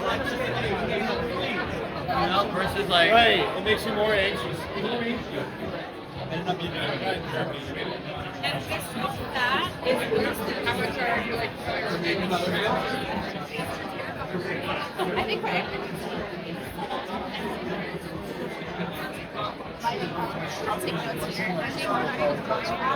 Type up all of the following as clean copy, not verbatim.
You know, versus like Right, it makes you more anxious. And this that is temperature. I think right. I'll take notes here. I think when I was going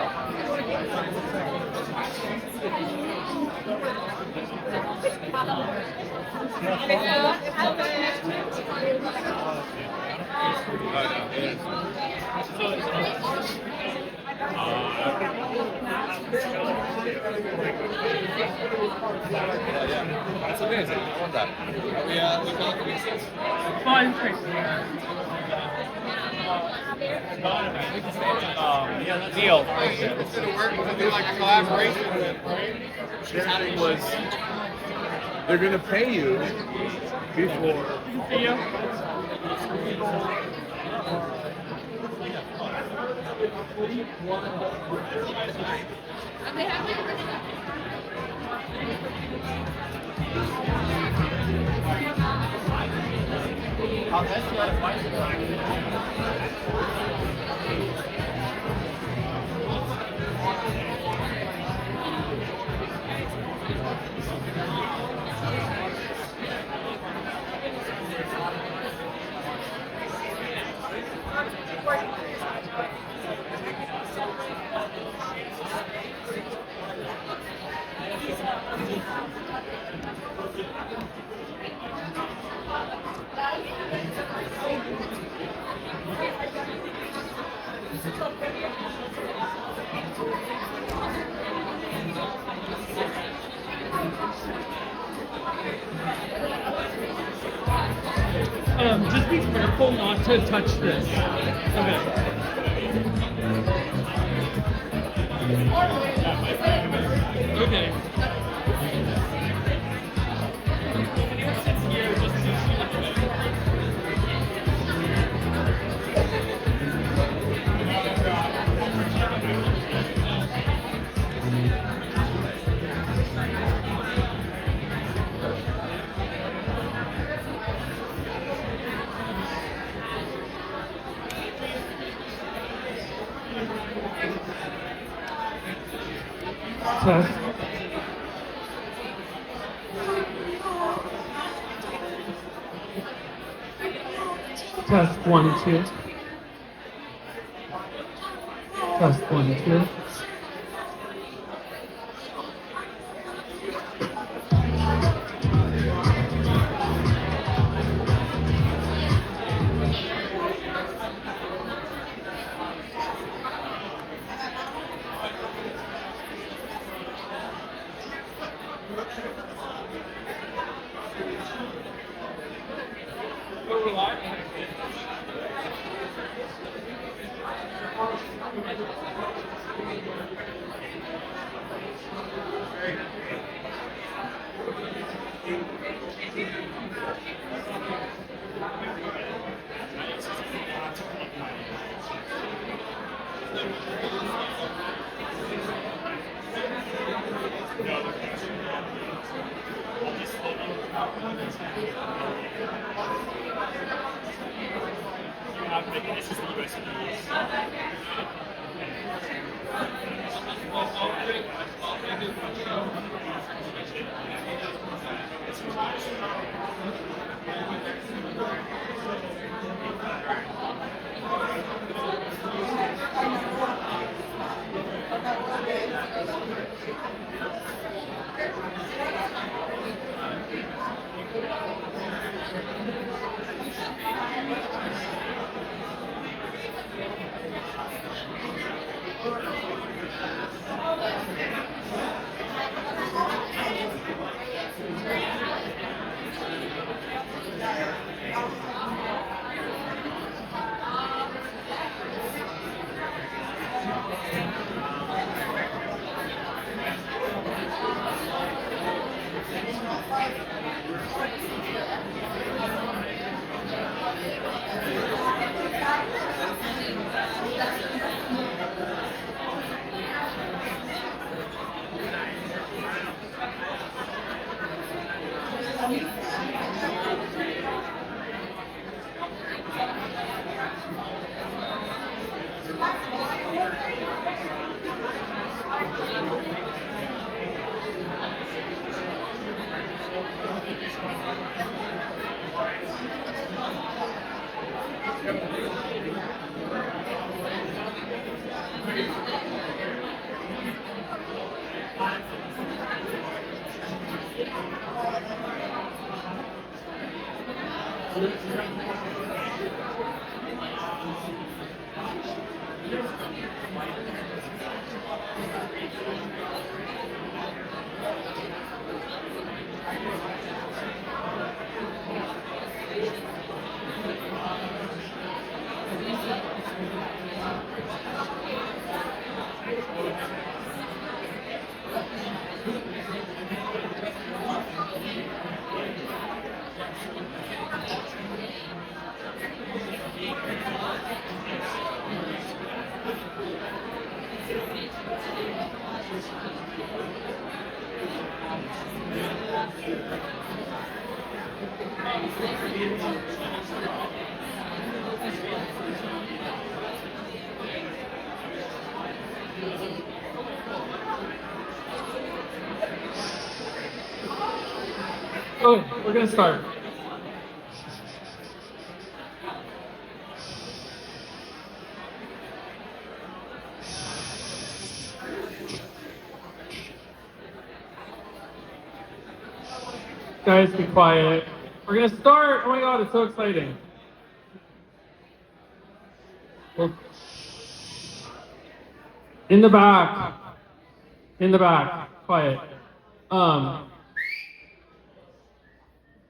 That's amazing. I love that. We call it the fun. Deal. It's going to work. It's going to be like a collaboration with it, right? Was they're going to pay you before. Just be careful not to touch this. Okay. Test 1 and 2. Test 1 and 2. Okay, we're gonna start. Guys, be quiet. We're gonna start. Oh my God, it's so exciting. Well, in the back. In the back. Quiet.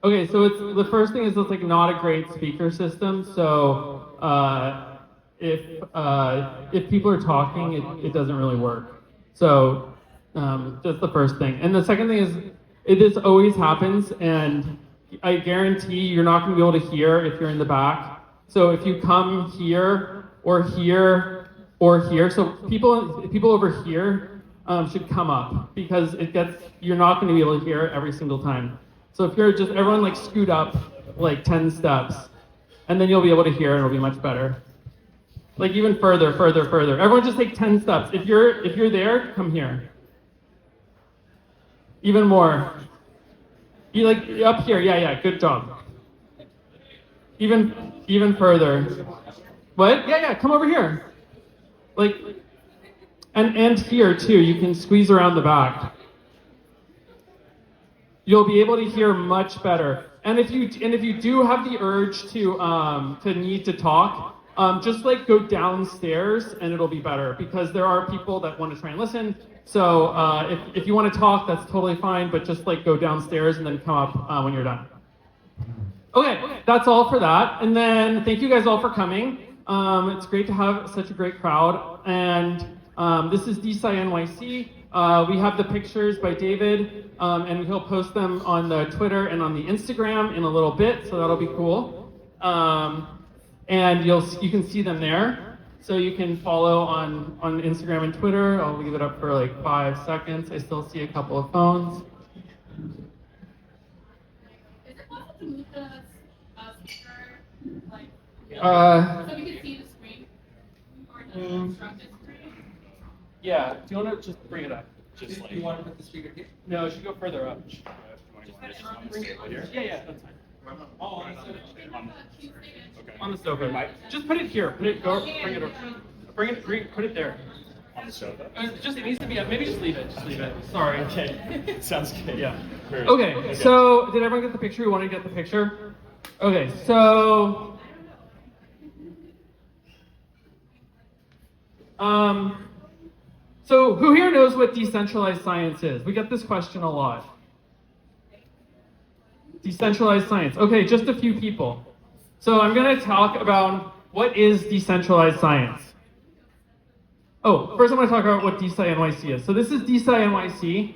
Okay, so it's the first thing is it's like not a great speaker system. So if people are talking, it doesn't really work. So that's the first thing. And the second thing is this always happens, and I guarantee you're not going to be able to hear if you're in the back. So if you come here or here or here, so people over here should come up because you're not going to be able to hear every single time. So if you're just everyone like scoot up like 10 steps, and then you'll be able to hear and it'll be much better. Like even further. Everyone just take 10 steps. If you're there, come here. Even more. You like up here, yeah, good job. Even further. What? Yeah, come over here. Like and here too, you can squeeze around the back. You'll be able to hear much better. And if you do have the urge to need to talk, just like go downstairs and it'll be better because there are people that want to try and listen. So if you want to talk, that's totally fine, but just like go downstairs and then come up when you're done. Okay, that's all for that. And then thank you guys all for coming. It's great to have such a great crowd. And this is DeSciNYC. We have the pictures by David, and he'll post them on the Twitter and on the Instagram in a little bit, so that'll be cool. And you can see them there. So you can follow on Instagram and Twitter. I'll leave it up for like 5 seconds. I still see a couple of phones. Is it possible to move the speaker, like, so we can see the screen? Or the instructed screen? Yeah, do you want to just bring it up? Just like. You want to put the speaker here? No, it should go further up. Yeah, that's fine. Oh, on the sofa. Okay. On the sofa. Just put it here. Bring it over. Put it there. On the sofa. It needs to be up. Maybe just leave it. Sorry. Okay. Sounds good. Yeah. Okay, so did everyone get the picture? You want to get the picture? Okay, so so who here knows what decentralized science is? We get this question a lot. Decentralized science. Okay, just a few people. So I'm going to talk about what is decentralized science. Oh, first I'm going to talk about what DeSciNYC is. So this is DeSciNYC.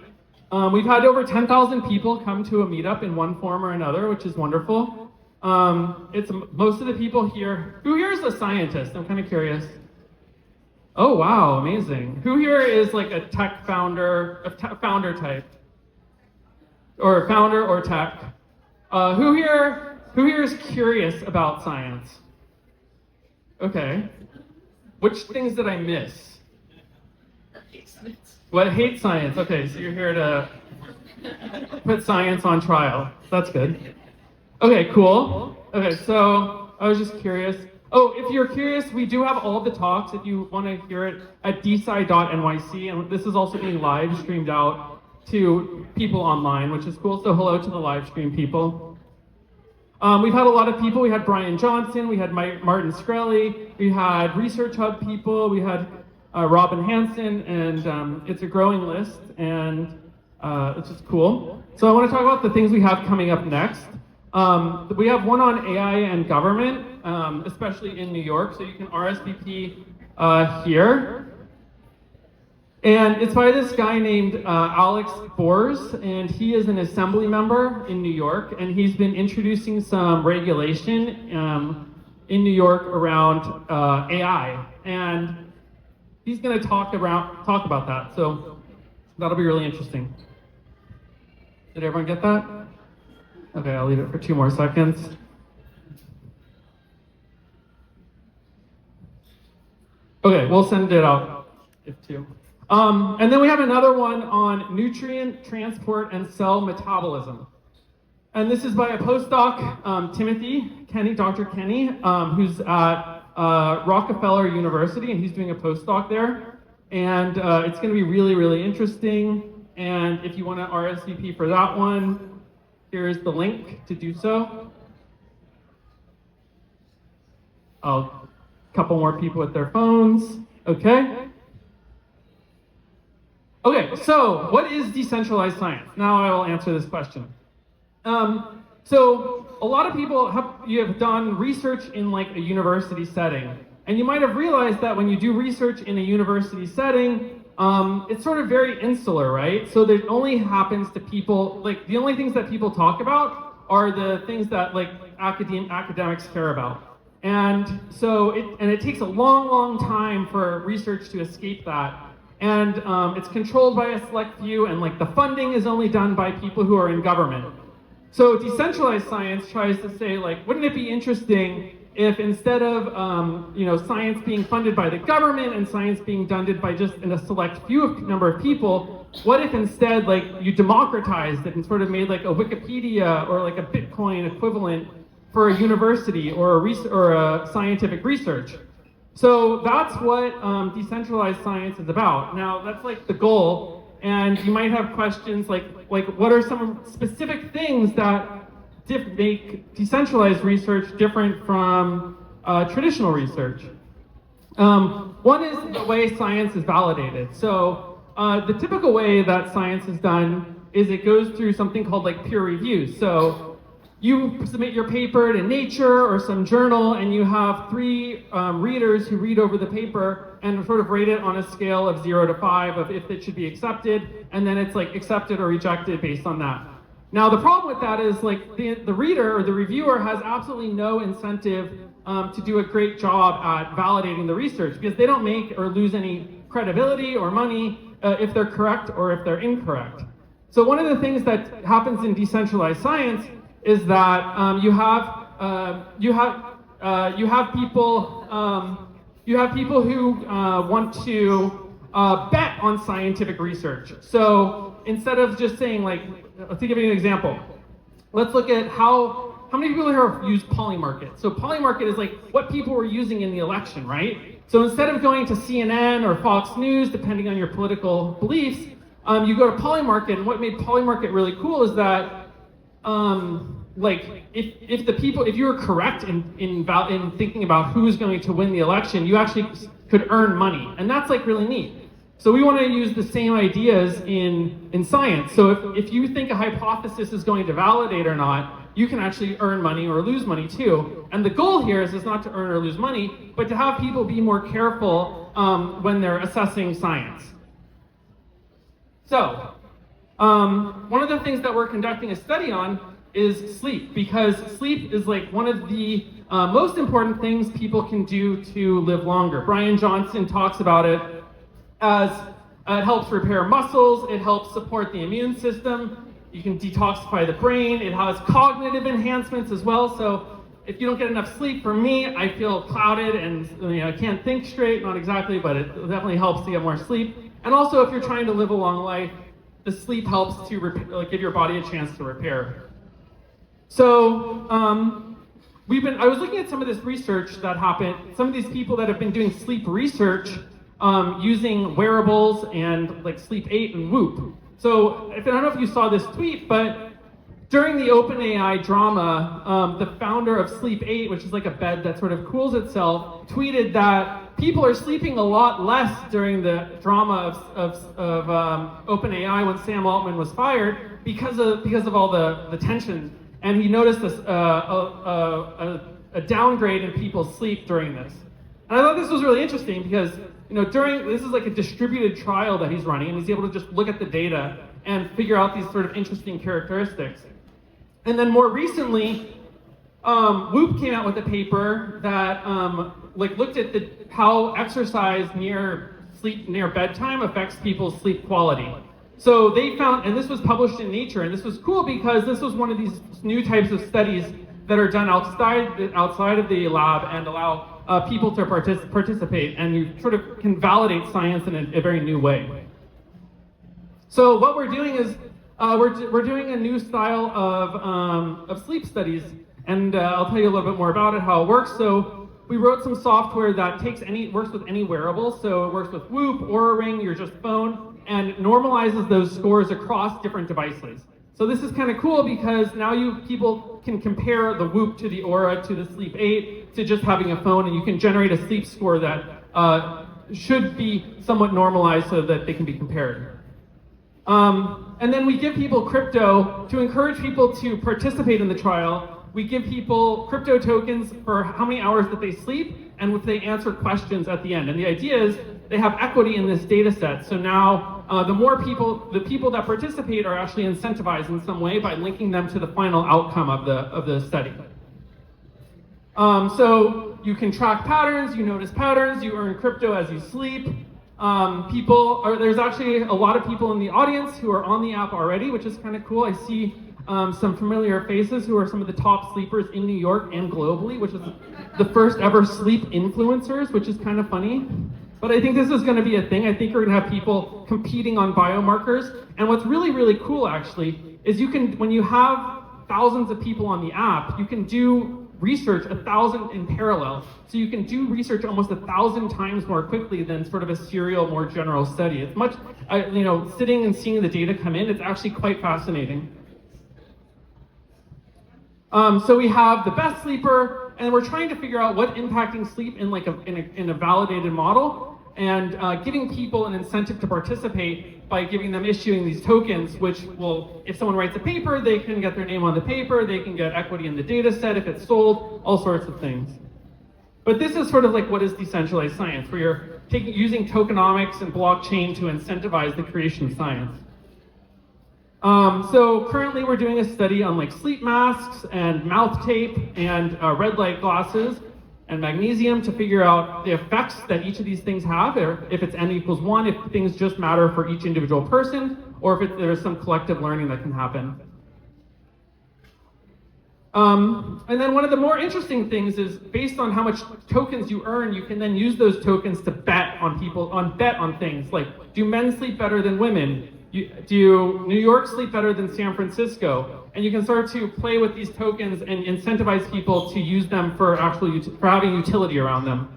We've had over 10,000 people come to a meetup in one form or another, which is wonderful. It's most of the people here. Who here is a scientist? I'm kind of curious. Oh wow, amazing. Who here is like a tech founder, founder type? Or founder or tech? Who here is curious about science? Okay. Which things did I miss? What? Hate science. Okay, so you're here to put science on trial. That's good. Okay, cool. Okay, so I was just curious. Oh, if you're curious, we do have all the talks if you want to hear it at DeSci.NYC, and this is also being live streamed out to people online, which is cool. So hello to the live stream people. We've had a lot of people. We had Brian Johnson, we had Martin Shkreli, we had Research Hub people, we had Robin Hansen, and it's a growing list, and it's just cool. So I want to talk about the things we have coming up next. We have one on AI and government, especially in New York, so you can RSVP here. And it's by this guy named Alex Bors, and he is an assembly member in New York, and he's been introducing some regulation in New York around AI, and he's going to talk about that. So that'll be really interesting. Did everyone get that? Okay, I'll leave it for 2 more seconds. Okay, we'll send it out if 2. And then we have another one on nutrient transport and cell metabolism. And this is by a postdoc, Dr. Kenny, who's at Rockefeller University, and he's doing a postdoc there. And it's going to be really, really interesting. And if you want to RSVP for that one, here's the link to do so. A couple more people with their phones. Okay. Okay, so what is decentralized science? Now I will answer this question. So a lot of people have done research in like a university setting, and you might have realized that when you do research in a university setting, it's sort of very insular, right? So it only happens to people, like the only things that people talk about are the things that like academics care about. And so it takes a long, long time for research to escape that. And it's controlled by a select few, and like the funding is only done by people who are in government. So decentralized science tries to say, like, wouldn't it be interesting if instead of science being funded by the government and science being done by just in a select few number of people, what if instead like you democratized it and sort of made like a Wikipedia or like a Bitcoin equivalent for a university or a scientific research? So that's what decentralized science is about. Now that's like the goal, and you might have questions like what are some specific things that make decentralized research different from traditional research? One is the way science is validated. So the typical way that science is done is it goes through something called like peer review. So you submit your paper to Nature or some journal, and you have 3 readers who read over the paper and sort of rate it on a scale of 0 to 5 of if it should be accepted, and then it's like accepted or rejected based on that. Now the problem with that is like the reader or the reviewer has absolutely no incentive to do a great job at validating the research, because they don't make or lose any credibility or money if they're correct or if they're incorrect. So one of the things that happens in decentralized science is that you have people who want to bet on scientific research. So instead of just saying like, to give you an example, let's look at how many people here have used Polymarket. So Polymarket is like what people were using in the election, right? So instead of going to CNN or Fox News, depending on your political beliefs, you go to Polymarket, and what made Polymarket really cool is that if you were correct in thinking about who's going to win the election, you actually could earn money, and that's like really neat. So we want to use the same ideas in science. So if you think a hypothesis is going to validate or not, you can actually earn money or lose money too. And the goal here is not to earn or lose money, but to have people be more careful when they're assessing science. So one of the things that we're conducting a study on is sleep, because sleep is like one of the most important things people can do to live longer. Brian Johnson talks about it as it helps repair muscles, it helps support the immune system, you can detoxify the brain, it has cognitive enhancements as well. So if you don't get enough sleep, for me, I feel clouded and I can't think straight, not exactly, but it definitely helps to get more sleep. And also if you're trying to live a long life, the sleep helps to give your body a chance to repair. So I was looking at some of this research that happened, some of these people that have been doing sleep research using wearables and like Sleep 8 and Whoop. So I don't know if you saw this tweet, but during the OpenAI drama, the founder of Sleep 8, which is like a bed that sort of cools itself, tweeted that people are sleeping a lot less during the drama of OpenAI when Sam Altman was fired because of all the tension. And he noticed this a downgrade in people's sleep during this. And I thought this was really interesting because this is like a distributed trial that he's running, and he's able to just look at the data and figure out these sort of interesting characteristics. And then more recently, Whoop came out with a paper that looked at how exercise near bedtime affects people's sleep quality. So they found, and this was published in Nature, and this was cool because this was one of these new types of studies that are done outside of the lab and allow people to participate, and you sort of can validate science in a very new way. So what we're doing is we're doing a new style of sleep studies, and I'll tell you a little bit more about it, how it works. So we wrote some software that works with any wearable. So it works with Whoop, Oura Ring, your just phone, and normalizes those scores across different devices. So this is kind of cool because now people can compare the Whoop to the Oura to the Sleep 8 to just having a phone, and you can generate a sleep score that should be somewhat normalized so that they can be compared. And then we give people crypto to encourage people to participate in the trial. We give people crypto tokens for how many hours that they sleep and if they answer questions at the end. And the idea is they have equity in this data set. So now the people that participate are actually incentivized in some way by linking them to the final outcome of the study. So you can track patterns, you notice patterns, you earn crypto as you sleep. There's actually a lot of people in the audience who are on the app already, which is kind of cool. I see some familiar faces who are some of the top sleepers in New York and globally, which is the first ever sleep influencers, which is kind of funny. But I think this is going to be a thing. I think we're going to have people competing on biomarkers. And what's really, really cool actually is when you have thousands of people on the app, you can do research 1,000 in parallel. So you can do research almost 1,000 times more quickly than sort of a serial, more general study. It's much, sitting and seeing the data come in, it's actually quite fascinating. So we have the best sleeper, and we're trying to figure out what impacting sleep in a validated model, and giving people an incentive to participate by issuing these tokens, which will, if someone writes a paper, they can get their name on the paper, they can get equity in the data set if it's sold, all sorts of things. But this is sort of like what is decentralized science, where you're using tokenomics and blockchain to incentivize the creation of science. So currently we're doing a study on sleep masks and mouth tape and red light glasses and magnesium to figure out the effects that each of these things have, or if it's n=1, if things just matter for each individual person, or if there's some collective learning that can happen. And then one of the more interesting things is based on how much tokens you earn, you can then use those tokens to bet on things like, do men sleep better than women? Do New York sleep better than San Francisco? And you can start to play with these tokens and incentivize people to use them for having utility around them.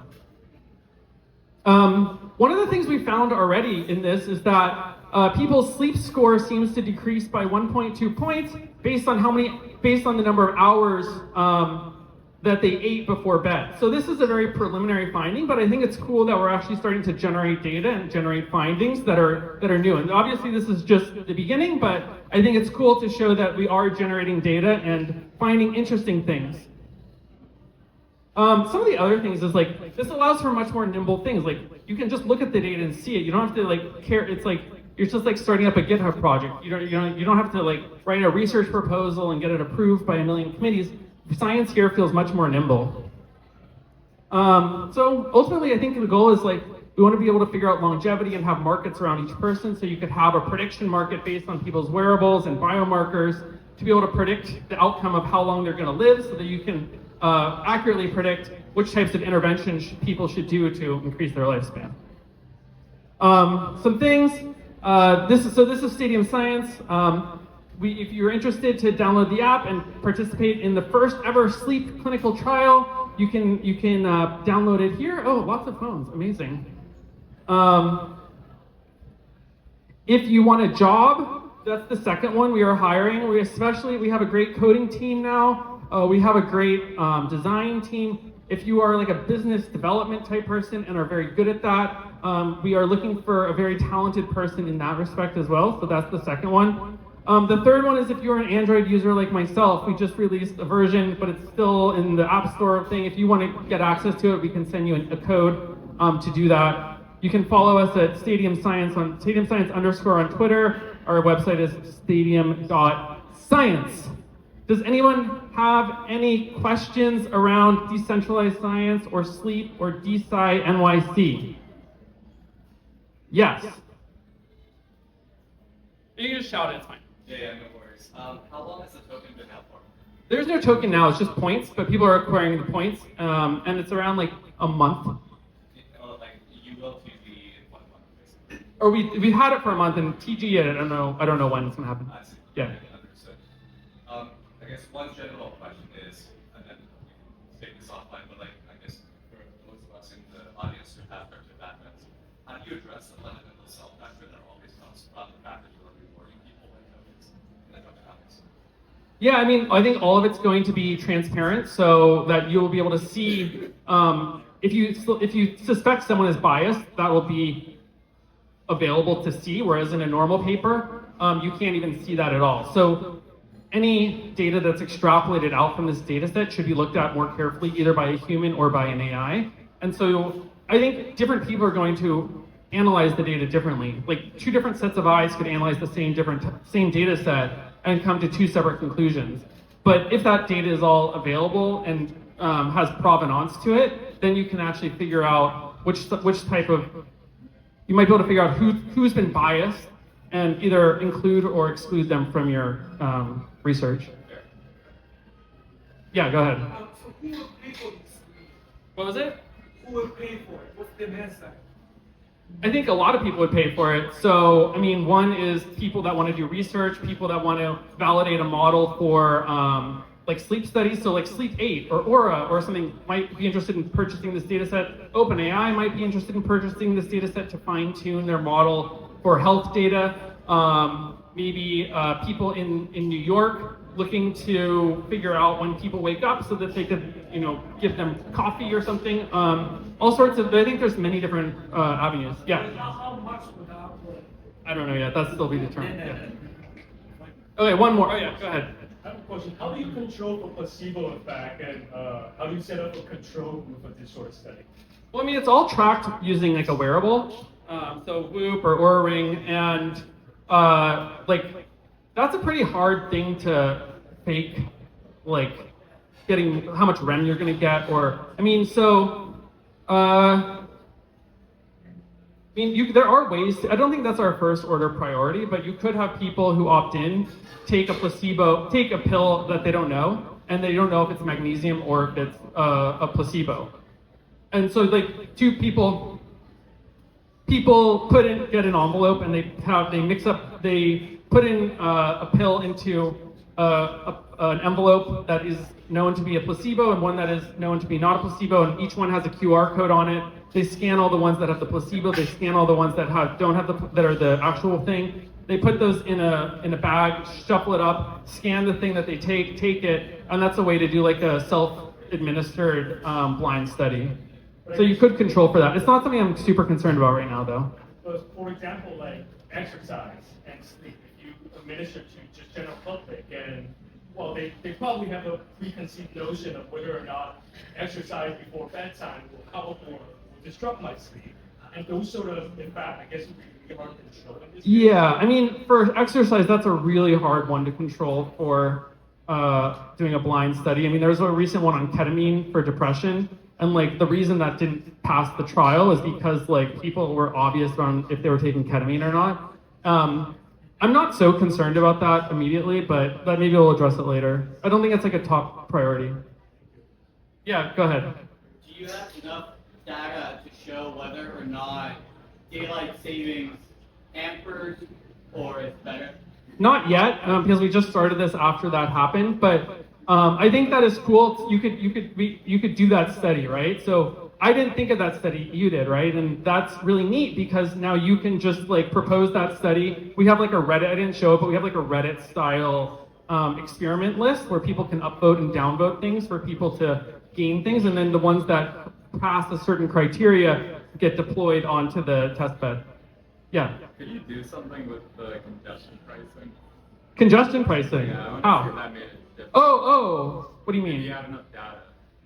One of the things we found already in this is that people's sleep score seems to decrease by 1.2 points based on the number of hours that they ate before bed. So this is a very preliminary finding, but I think it's cool that we're actually starting to generate data and generate findings that are new. And obviously this is just the beginning, but I think it's cool to show that we are generating data and finding interesting things. Some of the other things is this allows for much more nimble things. You can just look at the data and see it. You don't have to care. It's you're just starting up a GitHub project. You don't have to write a research proposal and get it approved by a million committees. Science here feels much more nimble. So ultimately, I think the goal is we want to be able to figure out longevity and have markets around each person. So you could have a prediction market based on people's wearables and biomarkers to be able to predict the outcome of how long they're going to live, so that you can accurately predict which types of interventions people should do to increase their lifespan. Some things. This is Stadium Science. If you're interested to download the app and participate in the first ever sleep clinical trial, you can download it here. Oh, lots of phones, amazing. If you want a job that's the second one. We are hiring. We have a great coding team now. We have a great design team. If you are like a business development type person and are very good at that, we are looking for a very talented person in that respect as well. So that's the second one. The third one is if you're an Android user like myself, we just released a version, but it's still in the App Store thing. If you want to get access to it, we can send you a code to do that. You can follow us at Stadium Science on Stadium Science _ on Twitter. Our website is stadium.science. Does anyone have any questions around decentralized science or sleep or DeSciNYC? Yes. You can just shout it, it's fine. Yeah, no worries. How long has the token been out for? There's no token now, it's just points, but people are acquiring the points, and it's around like a month. Like you will TG in 1 month, basically. Or we've had it for a month, and TG, I don't know when it's gonna happen. I see. Yeah. Okay, understood. I guess one general question is, and then we can take this offline, but like I guess for those of us in the audience who have director backgrounds, how do you address the fundamental self-factor that always comes from the fact that you are rewarding people with tokens in the drug topics? Yeah, I mean, I think all of it's going to be transparent, so that you'll be able to see if you suspect someone is biased, that will be available to see. Whereas in a normal paper, you can't even see that at all. So any data that's extrapolated out from this data set should be looked at more carefully, either by a human or by an AI. And so I think different people are going to analyze the data differently. Like 2 different sets of eyes could analyze the same data set and come to 2 separate conclusions. But if that data is all available and has provenance to it, then you can actually figure out which type of, you might be able to figure out who's been biased and either include or exclude them from your research. Yeah, go ahead. So who will pay for this? What was it? Who will pay for it? What's the demand side? I think a lot of people would pay for it. So, I mean, one is people that want to do research, people that want to validate a model for like sleep studies. So like Sleep 8 or Aura or something might be interested in purchasing this data set. OpenAI might be interested in purchasing this data set to fine tune their model for health data. Maybe people in New York looking to figure out when people wake up so that they could, give them coffee or something. All sorts of, I think there's many different avenues. Yeah. How much would that work? I don't know yet. That's still be determined. Yeah. Okay, one more. Oh yeah, go ahead. I have a question. How do you control for placebo effect, and how do you set up a control group for this sort of study? Well, I mean, it's all tracked using like a wearable, so Whoop or Oura Ring, and that's a pretty hard thing to fake, like getting how much REM you're going to get, or I mean, so there are ways. I don't think that's our first order priority, but you could have people who opt in take a pill that they don't know, and they don't know if it's magnesium or if it's a placebo. And so like 2 people get an envelope and they put in a pill into an envelope that is known to be a placebo and one that is known to be not a placebo, and each one has a QR code on it. They scan all the ones that have the placebo. They scan all the ones that that are the actual thing. They put those in a bag, shuffle it up, scan the thing that they take it, and that's a way to do like a self-administered blind study. So you could control for that. It's not something I'm super concerned about right now, though. So, for example, like exercise and sleep, if you administer to just general public, and well, they probably have a preconceived notion of whether or not exercise before bedtime will help or disrupt my sleep. And those sort of, in fact, I guess we are controlling this. Yeah, I mean, for exercise, that's a really hard one to control for doing a blind study. I mean, there was a recent one on ketamine for depression, and like the reason that didn't pass the trial is because like people were obvious on if they were taking ketamine or not. I'm not so concerned about that immediately, but maybe we'll address it later. I don't think it's like a top priority. Yeah, go ahead. Do you have enough data to show whether or not daylight savings hampers or is better? Not yet, because we just started this after that happened. But I think that is cool. You could do that study, right? So I didn't think of that study, you did, right? And that's really neat because now you can just like propose that study. We have like a Reddit, I didn't show it, but we have like a Reddit style experiment list where people can upvote and downvote things for people to gain things, and then the ones that pass a certain criteria get deployed onto the test bed. Yeah. Could you do something with the congestion pricing? Congestion pricing. Yeah, I want to see if How? that made a difference. Oh, what do you Do mean? you have enough data?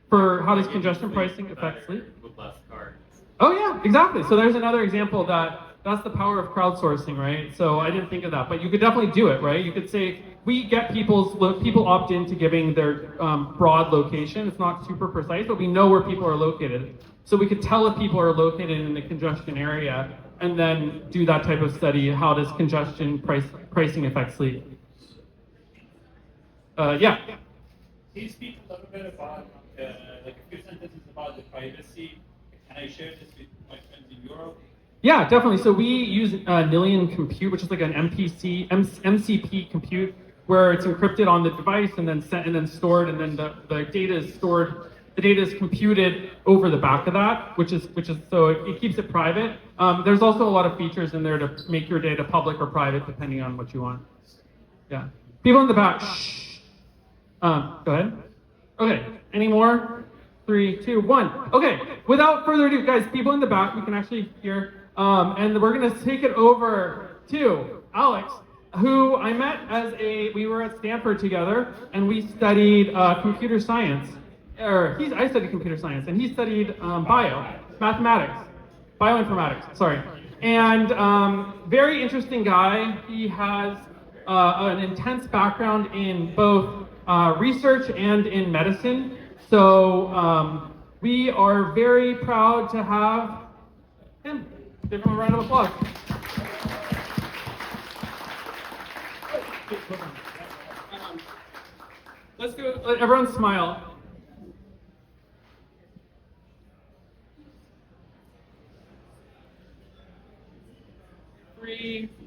For how does Like, congestion sleep pricing affect better sleep? With less cards. Oh yeah, exactly. So there's another example that's the power of crowdsourcing, right? So I didn't think of that, but you could definitely do it, right? You could say we get people opt into giving their broad location. It's not super precise, but we know where people are located. So we could tell if people are located in the congestion area, and then do that type of study. How does congestion pricing affect sleep? Yeah. Can you speak a little bit about, like a few sentences about the privacy? Can I share this with my friends in Europe? Yeah, definitely. So we use Nillion Compute, which is like an MCP compute, where it's encrypted on the device and then sent and then stored, and then the data is stored. The data is computed over the back of that, which is so it keeps it private. There's also a lot of features in there to make your data public or private depending on what you want. Yeah. People in the back. Shh. Go ahead. Okay. Any more? 3, 2, 1. Okay. Without further ado, guys, people in the back, we can actually hear. And we're gonna take it over to Alex, who I met we were at Stanford together, and we studied computer science. I studied computer science, and he studied bioinformatics, sorry. And very interesting guy. He has an intense background in both research and in medicine. So we are very proud to have him. Give him a round of applause. Let's do it. Let everyone smile.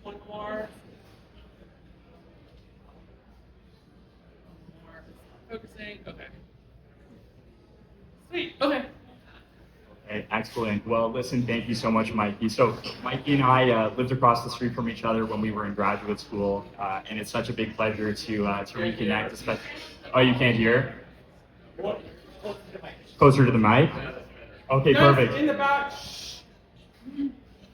One more. Focusing. Okay. Sweet. Okay. Okay, excellent. Well, listen, thank you so much, Mikey. So Mikey and I lived across the street from each other when we were in graduate school, and it's such a big pleasure to reconnect. Especially, oh, you can't hear? Closer to the mic? Okay, perfect. In the back.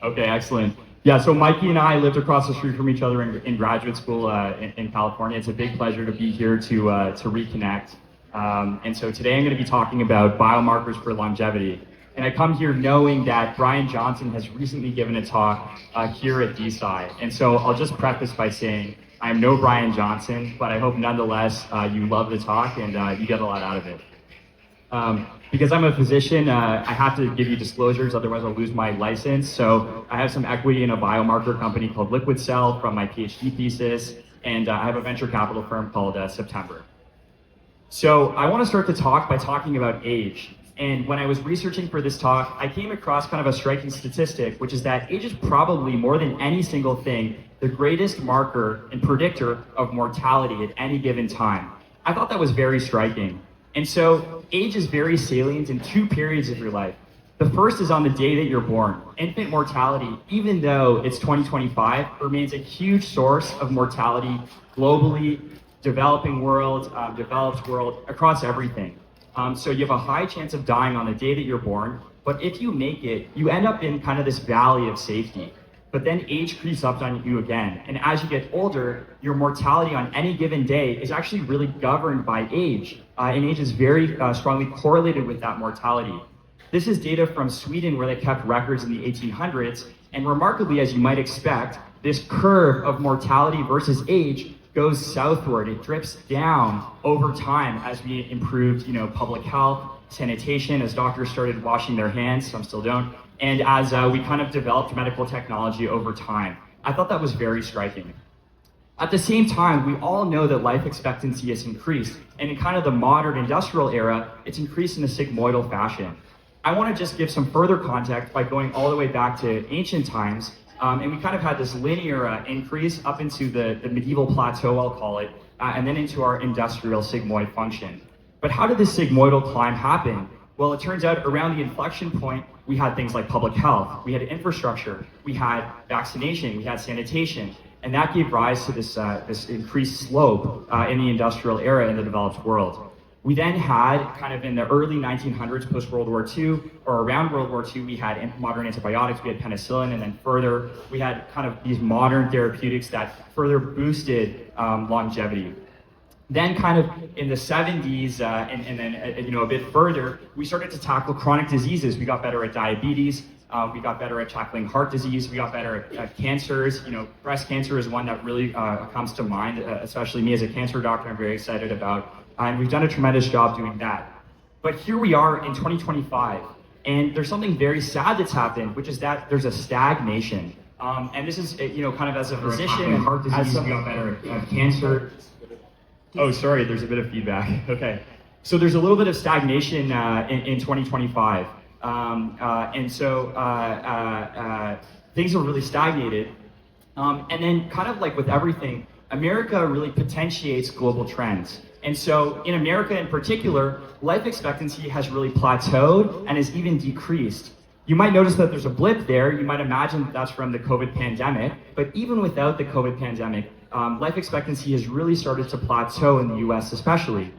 Okay, excellent. Yeah, so Mikey and I lived across the street from each other in graduate school in California. It's a big pleasure to be here to reconnect. And so today I'm going to be talking about biomarkers for longevity. And I come here knowing that Brian Johnson has recently given a talk here at DeSci. And so I'll just preface by saying I'm no Brian Johnson, but I hope nonetheless you love the talk and you get a lot out of it. Because I'm a physician, I have to give you disclosures, otherwise I'll lose my license. So I have some equity in a biomarker company called Liquid Cell from my PhD thesis, and I have a venture capital firm called September. So I want to start the talk by talking about age. And when I was researching for this talk, I came across kind of a striking statistic, which is that age is probably, more than any single thing, the greatest marker and predictor of mortality at any given time. I thought that was very striking. And so age is very salient in two periods of your life. The first is on the day that you're born. Infant mortality, even though it's 2025, remains a huge source of mortality globally, developing world, developed world, across everything. So you have a high chance of dying on the day that you're born, but if you make it, you end up in kind of this valley of safety. But then age creeps up on you again. And as you get older, your mortality on any given day is actually really governed by age. And age is very strongly correlated with that mortality. This is data from Sweden, where they kept records in the 1800s. And remarkably, as you might expect, this curve of mortality versus age goes southward. It drips down over time as we improved, public health, sanitation, as doctors started washing their hands, some still don't, and as we kind of developed medical technology over time. I thought that was very striking. At the same time, we all know that life expectancy has increased, and in kind of the modern industrial era, it's increased in a sigmoidal fashion. I want to just give some further context by going all the way back to ancient times, and we kind of had this linear increase up into the medieval plateau, I'll call it, and then into our industrial sigmoid function. But how did this sigmoidal climb happen? Well, it turns out around the inflection point, we had things like public health, we had infrastructure, we had vaccination, we had sanitation, and that gave rise to this increased slope in the industrial era in the developed world. We then had, kind of in the early 1900s, post-World War II, or around World War II, we had modern antibiotics, we had penicillin, and then further, we had kind of these modern therapeutics that further boosted longevity. Then kind of in the 70s, and then a bit further, we started to tackle chronic diseases. We got better at diabetes, we got better at tackling heart disease, we got better at cancers. Breast cancer is one that really comes to mind, especially me as a cancer doctor, I'm very excited about. And we've done a tremendous job doing that. But here we are in 2025, and there's something very sad that's happened, which is that there's a stagnation. And this is, kind of as a physician, heart disease, we got better at cancer. Oh, sorry, there's a bit of feedback. Okay. So there's a little bit of stagnation in 2025. And so things are really stagnated. And then kind of like with everything, America really potentiates global trends. And so in America in particular, life expectancy has really plateaued and has even decreased. You might notice that there's a blip there. You might imagine that that's from the COVID pandemic. But even without the COVID pandemic, life expectancy has really started to plateau in the US especially.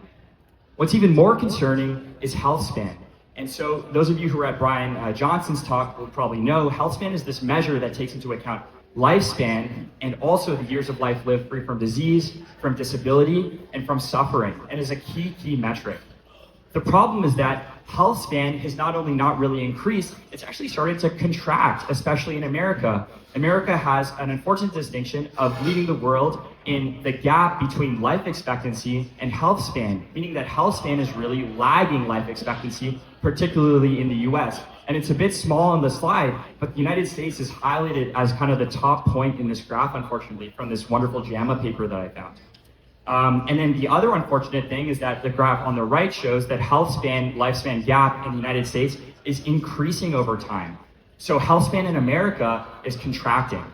What's even more concerning is health span. And so those of you who were at Brian Johnson's talk will probably know health span is this measure that takes into account lifespan and also the years of life lived free from disease, from disability, and from suffering, and is a key metric. The problem is that health span has not only not really increased, it's actually started to contract, especially in America. America has an unfortunate distinction of leading the world in the gap between life expectancy and health span, meaning that health span is really lagging life expectancy, particularly in the US. And it's a bit small on the slide, but the United States is highlighted as kind of the top point in this graph, unfortunately, from this wonderful JAMA paper that I found. And then the other unfortunate thing is that the graph on the right shows that health span, lifespan gap in the United States is increasing over time. So health span in America is contracting.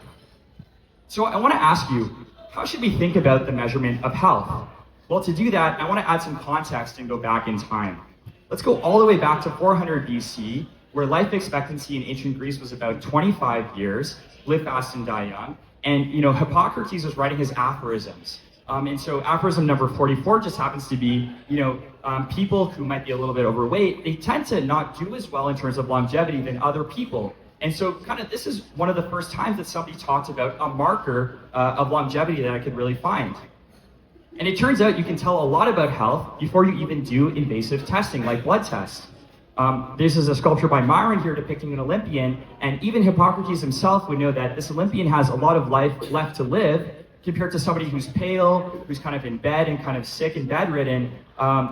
So I want to ask you, how should we think about the measurement of health? Well, to do that, I want to add some context and go back in time. Let's go all the way back to 400 BC, where life expectancy in ancient Greece was about 25 years, live fast and die young. And, Hippocrates was writing his aphorisms. And so aphorism number 44 just happens to be, people who might be a little bit overweight, they tend to not do as well in terms of longevity than other people. And so kind of this is one of the first times that somebody talked about a marker of longevity that I could really find. And it turns out you can tell a lot about health before you even do invasive testing like blood tests. This is a sculpture by Myron here depicting an Olympian, and even Hippocrates himself would know that this Olympian has a lot of life left to live compared to somebody who's pale, who's kind of in bed and kind of sick and bedridden.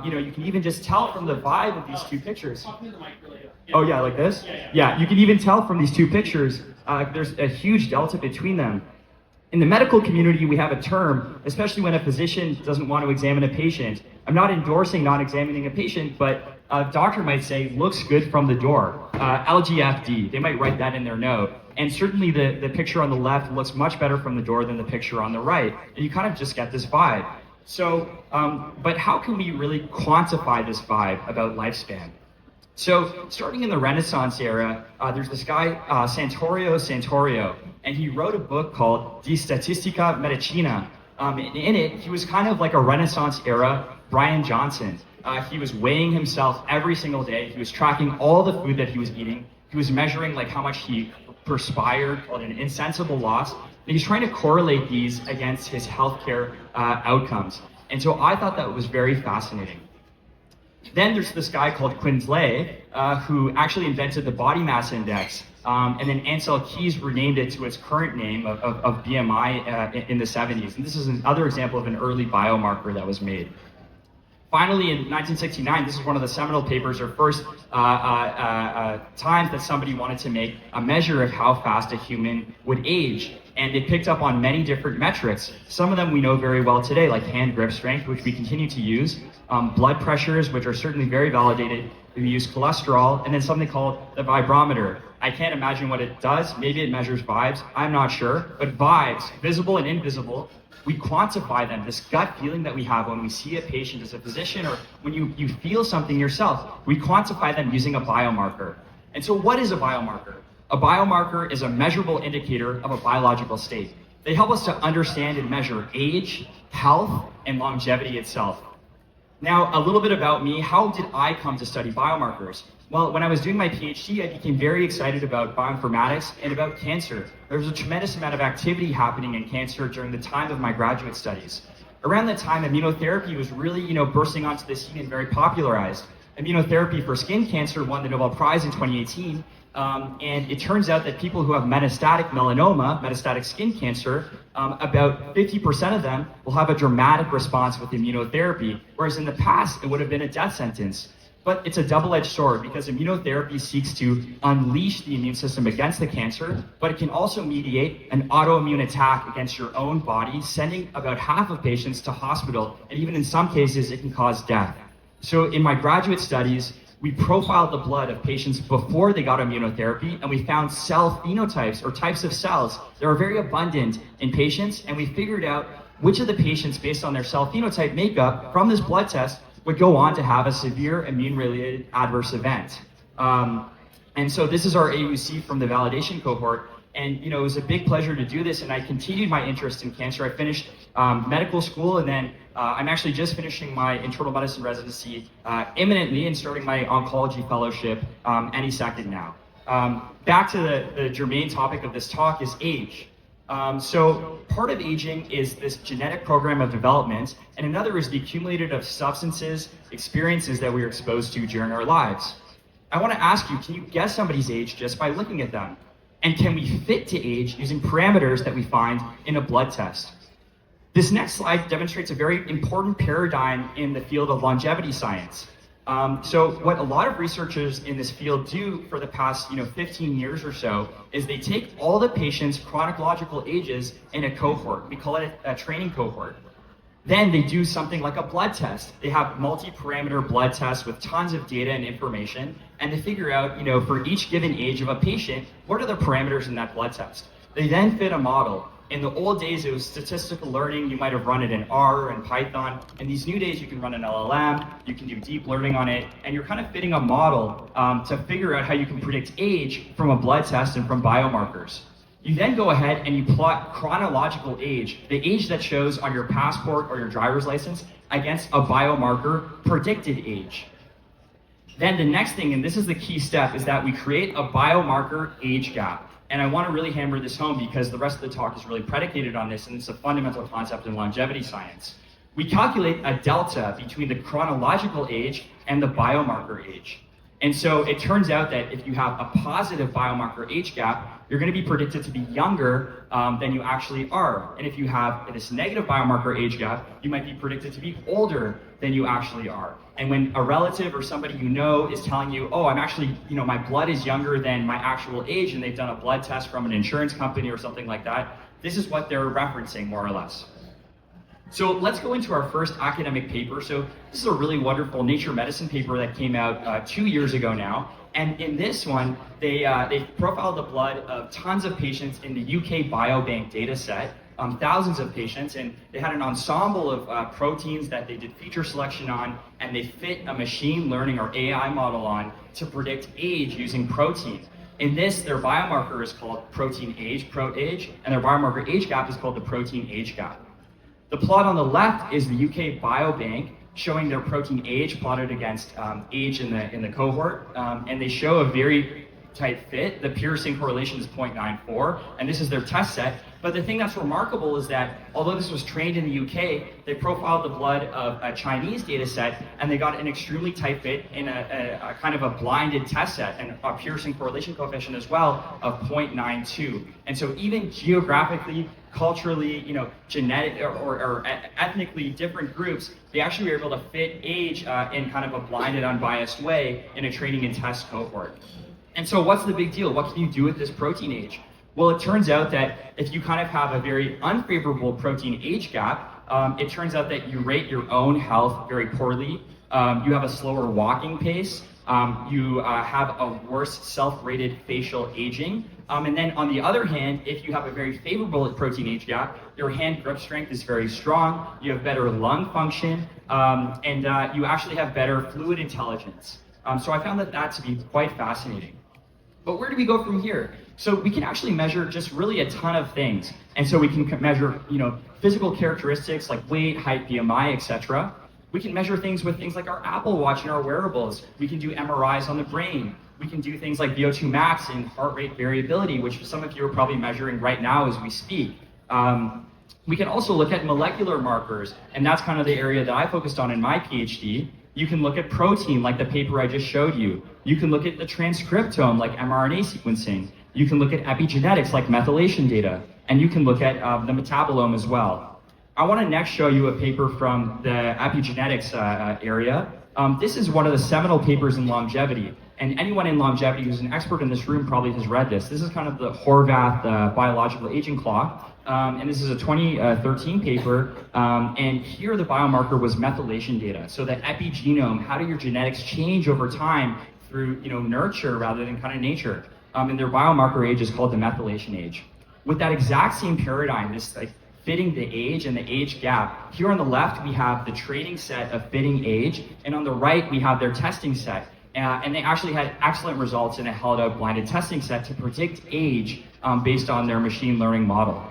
You can even just tell from the vibe of these two pictures. Oh yeah, like this? Yeah, you can even tell from these two pictures, there's a huge delta between them. In the medical community, we have a term, especially when a physician doesn't want to examine a patient. I'm not endorsing not examining a patient, but a doctor might say, looks good from the door. LGFD, they might write that in their note. And certainly the picture on the left looks much better from the door than the picture on the right. And you kind of just get this vibe. So, but how can we really quantify this vibe about lifespan? So starting in the Renaissance era, there's this guy, Santorio, and he wrote a book called De Statistica Medicina. In it, he was kind of like a Renaissance era Brian Johnson. He was weighing himself every single day. He was tracking all the food that he was eating. He was measuring like how much he perspired, called an insensible loss. And he's trying to correlate these against his healthcare outcomes. And so I thought that was very fascinating. Then there's this guy called Quindlay, who actually invented the body mass index. And then Ansel Keys renamed it to its current name of BMI in the 70s. And this is another example of an early biomarker that was made. Finally, in 1969, this is one of the seminal papers, or first times that somebody wanted to make a measure of how fast a human would age. And it picked up on many different metrics. Some of them we know very well today, like hand grip strength, which we continue to use, blood pressures, which are certainly very validated. We use cholesterol, and then something called the vibrometer. I can't imagine what it does. Maybe it measures vibes. I'm not sure. But vibes, visible and invisible, we quantify them. This gut feeling that we have when we see a patient as a physician, or when you feel something yourself, we quantify them using a biomarker. And so what is a biomarker? A biomarker is a measurable indicator of a biological state. They help us to understand and measure age, health, and longevity itself. Now, a little bit about me. How did I come to study biomarkers? Well, when I was doing my PhD, I became very excited about bioinformatics and about cancer. There was a tremendous amount of activity happening in cancer during the time of my graduate studies. Around that time, immunotherapy was really, bursting onto the scene and very popularized. Immunotherapy for skin cancer won the Nobel Prize in 2018. And it turns out that people who have metastatic melanoma, metastatic skin cancer, about 50% of them will have a dramatic response with immunotherapy, whereas in the past, it would have been a death sentence. But it's a double-edged sword because immunotherapy seeks to unleash the immune system against the cancer, but it can also mediate an autoimmune attack against your own body, sending about half of patients to hospital, and even in some cases, it can cause death. So in my graduate studies, we profiled the blood of patients before they got immunotherapy, and we found cell phenotypes, or types of cells, that are very abundant in patients, and we figured out which of the patients, based on their cell phenotype makeup from this blood test, would go on to have a severe immune-related adverse event. And so this is our AUC from the validation cohort. And it was a big pleasure to do this, and I continued my interest in cancer. I finished medical school, and then I'm actually just finishing my internal medicine residency imminently and starting my oncology fellowship any second now. Back to the germane topic of this talk is age. So part of aging is this genetic program of development, and another is the accumulated of substances, experiences that we are exposed to during our lives. I want to ask you, can you guess somebody's age just by looking at them? And can we fit to age using parameters that we find in a blood test? This next slide demonstrates a very important paradigm in the field of longevity science. So what a lot of researchers in this field do for the past 15 years or so is they take all the patients' chronological ages in a cohort. We call it a training cohort. Then they do something like a blood test. They have multi-parameter blood tests with tons of data and information, and they figure out, for each given age of a patient, what are the parameters in that blood test? They then fit a model. In the old days, it was statistical learning. You might have run it in R and Python. In these new days, you can run an LLM, you can do deep learning on it, and you're kind of fitting a model to figure out how you can predict age from a blood test and from biomarkers. You then go ahead and you plot chronological age, the age that shows on your passport or your driver's license, against a biomarker predicted age. Then the next thing, and this is the key step, is that we create a biomarker age gap. And I want to really hammer this home because the rest of the talk is really predicated on this, and it's a fundamental concept in longevity science. We calculate a delta between the chronological age and the biomarker age. And so it turns out that if you have a positive biomarker age gap, you're going to be predicted to be younger than you actually are. And if you have this negative biomarker age gap, you might be predicted to be older than you actually are. And when a relative or somebody you know is telling you, oh, I'm actually, my blood is younger than my actual age, and they've done a blood test from an insurance company or something like that, this is what they're referencing, more or less. So let's go into our first academic paper. So this is a really wonderful Nature Medicine paper that came out 2 years ago now. And in this one, they profiled the blood of tons of patients in the UK Biobank data set, thousands of patients, and they had an ensemble of proteins that they did feature selection on, and they fit a machine learning or AI model on to predict age using protein. In this, their biomarker is called protein age, PROT-age, and their biomarker age gap is called the protein age gap. The plot on the left is the UK Biobank showing their protein age plotted against age in the cohort, and they show a very tight fit. The Pearson correlation is 0.94, and this is their test set. But the thing that's remarkable is that although this was trained in the UK, they profiled the blood of a Chinese data set, and they got an extremely tight fit in a kind of a blinded test set, and a Pearson correlation coefficient as well of 0.92. And so even geographically, culturally, genetic or ethnically different groups, they actually were able to fit age in kind of a blinded, unbiased way in a training and test cohort. And so what's the big deal? What can you do with this protein age? Well, it turns out that if you kind of have a very unfavorable protein age gap, it turns out that you rate your own health very poorly. You have a slower walking pace. You have a worse self-rated facial aging. And then on the other hand, if you have a very favorable protein age gap, your hand grip strength is very strong, you have better lung function, and you actually have better fluid intelligence. So I found that to be quite fascinating. But where do we go from here? So we can actually measure just really a ton of things. And so we can measure, physical characteristics like weight, height, BMI, etc. We can measure things with things like our Apple Watch and our wearables. We can do MRIs on the brain. We can do things like VO2 max and heart rate variability, which some of you are probably measuring right now as we speak. We can also look at molecular markers, and that's kind of the area that I focused on in my PhD. You can look at protein, like the paper I just showed you. You can look at the transcriptome, like mRNA sequencing. You can look at epigenetics, like methylation data. And you can look at the metabolome as well. I want to next show you a paper from the epigenetics area. This is one of the seminal papers in longevity. And anyone in longevity who's an expert in this room probably has read this. This is kind of the Horvath biological aging clock. And this is a 2013 paper, and here the biomarker was methylation data. So the epigenome, how do your genetics change over time through nurture rather than kind of nature? And their biomarker age is called the methylation age. With that exact same paradigm, this like fitting the age and the age gap, here on the left we have the training set of fitting age, and on the right we have their testing set. And they actually had excellent results in a held out blinded testing set to predict age based on their machine learning model.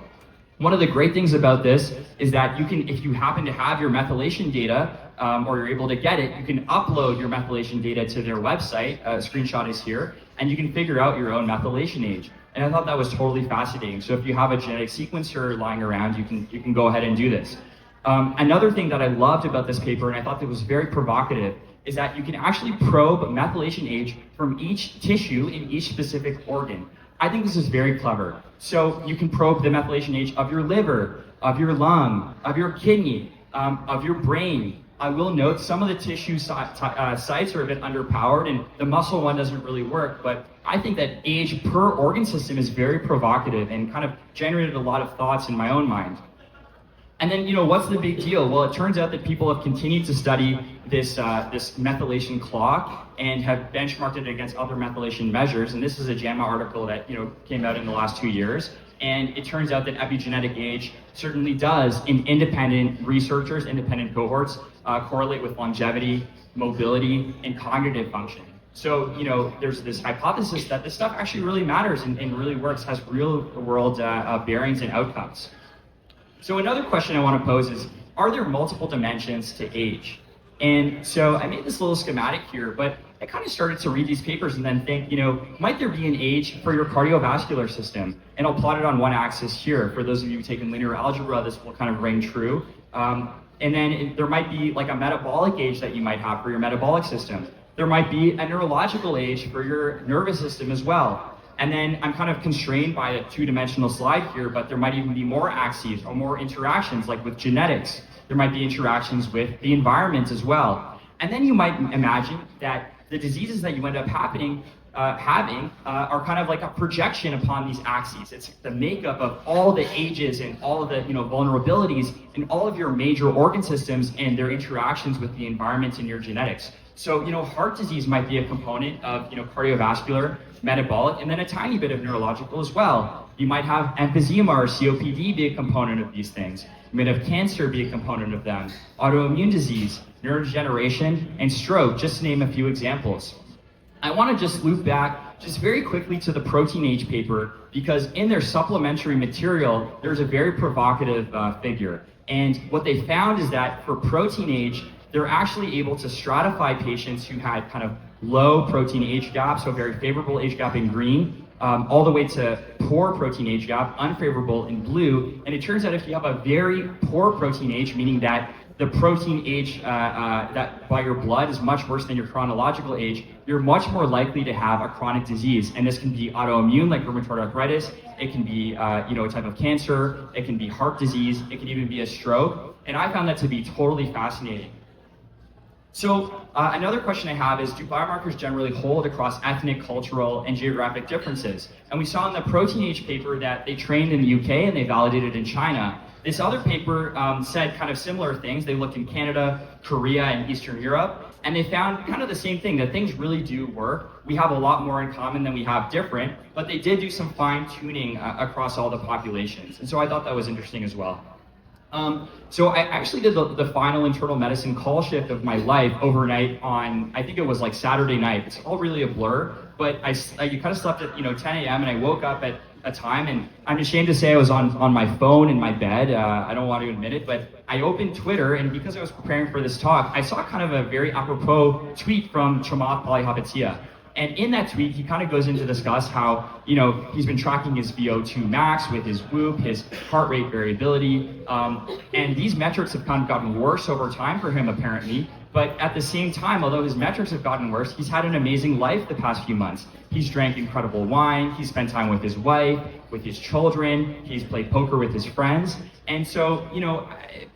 One of the great things about this is that you can, if you happen to have your methylation data, or you're able to get it, you can upload your methylation data to their website, screenshot is here, and you can figure out your own methylation age. And I thought that was totally fascinating. So if you have a genetic sequencer lying around, you can go ahead and do this. Another thing that I loved about this paper, and I thought that was very provocative, is that you can actually probe methylation age from each tissue in each specific organ. I think this is very clever. So you can probe the methylation age of your liver, of your lung, of your kidney, of your brain. I will note some of the tissue sites are a bit underpowered, and the muscle one doesn't really work, but I think that age per organ system is very provocative and kind of generated a lot of thoughts in my own mind. And then, what's the big deal? Well, it turns out that people have continued to study this methylation clock and have benchmarked it against other methylation measures. And this is a JAMA article that, came out in the last 2 years. And it turns out that epigenetic age certainly does, in independent researchers, independent cohorts, correlate with longevity, mobility, and cognitive function. So, there's this hypothesis that this stuff actually really matters and really works, has real world bearings and outcomes. So another question I want to pose is, are there multiple dimensions to age? And so I made this little schematic here, but I kind of started to read these papers and then think, might there be an age for your cardiovascular system? And I'll plot it on one axis here. For those of you who've taken linear algebra, this will kind of ring true. And then there might be like a metabolic age that you might have for your metabolic system. There might be a neurological age for your nervous system as well. And then I'm kind of constrained by a two-dimensional slide here, but there might even be more axes or more interactions, like with genetics. There might be interactions with the environment as well. And then you might imagine that the diseases that you end up having are kind of like a projection upon these axes. It's the makeup of all the ages and all of the vulnerabilities in all of your major organ systems and their interactions with the environment and your genetics. So, heart disease might be a component of, cardiovascular, metabolic, and then a tiny bit of neurological as well. You might have emphysema or COPD be a component of these things. You might have cancer be a component of them, autoimmune disease, neurodegeneration, and stroke, just to name a few examples. I want to just loop back just very quickly to the protein age paper, because in their supplementary material, there's a very provocative figure. And what they found is that for protein age, they're actually able to stratify patients who had kind of low protein age gap, so very favorable age gap in green, all the way to poor protein age gap, unfavorable in blue. And it turns out if you have a very poor protein age, meaning that the protein age that by your blood is much worse than your chronological age, you're much more likely to have a chronic disease. And this can be autoimmune, like rheumatoid arthritis. It can be a type of cancer. It can be heart disease. It can even be a stroke. And I found that to be totally fascinating. So another question I have is, do biomarkers generally hold across ethnic, cultural, and geographic differences? And we saw in the protein age paper that they trained in the UK and they validated in China. This other paper said kind of similar things. They looked in Canada, Korea, and Eastern Europe. and they found kind of the same thing, that things really do work. We have a lot more in common than we have different, but they did do some fine tuning across all the populations. And so I thought that was interesting as well. So I actually did the final internal medicine call shift of my life overnight on, I think it was like Saturday night. It's all really a blur, but I kind of slept at 10 a.m. and I woke up at a time, and I'm ashamed to say I was on my phone in my bed. I don't want to admit it, but I opened Twitter, and because I was preparing for this talk, I saw kind of a very apropos tweet from Chamath Palihapitiya. And in that tweet, he kind of goes in to discuss how, he's been tracking his VO2 max with his Whoop, his heart rate variability, and these metrics have kind of gotten worse over time for him, apparently. But at the same time, although his metrics have gotten worse, he's had an amazing life the past few months. He's drank incredible wine, he's spent time with his wife, with his children, he's played poker with his friends. And so,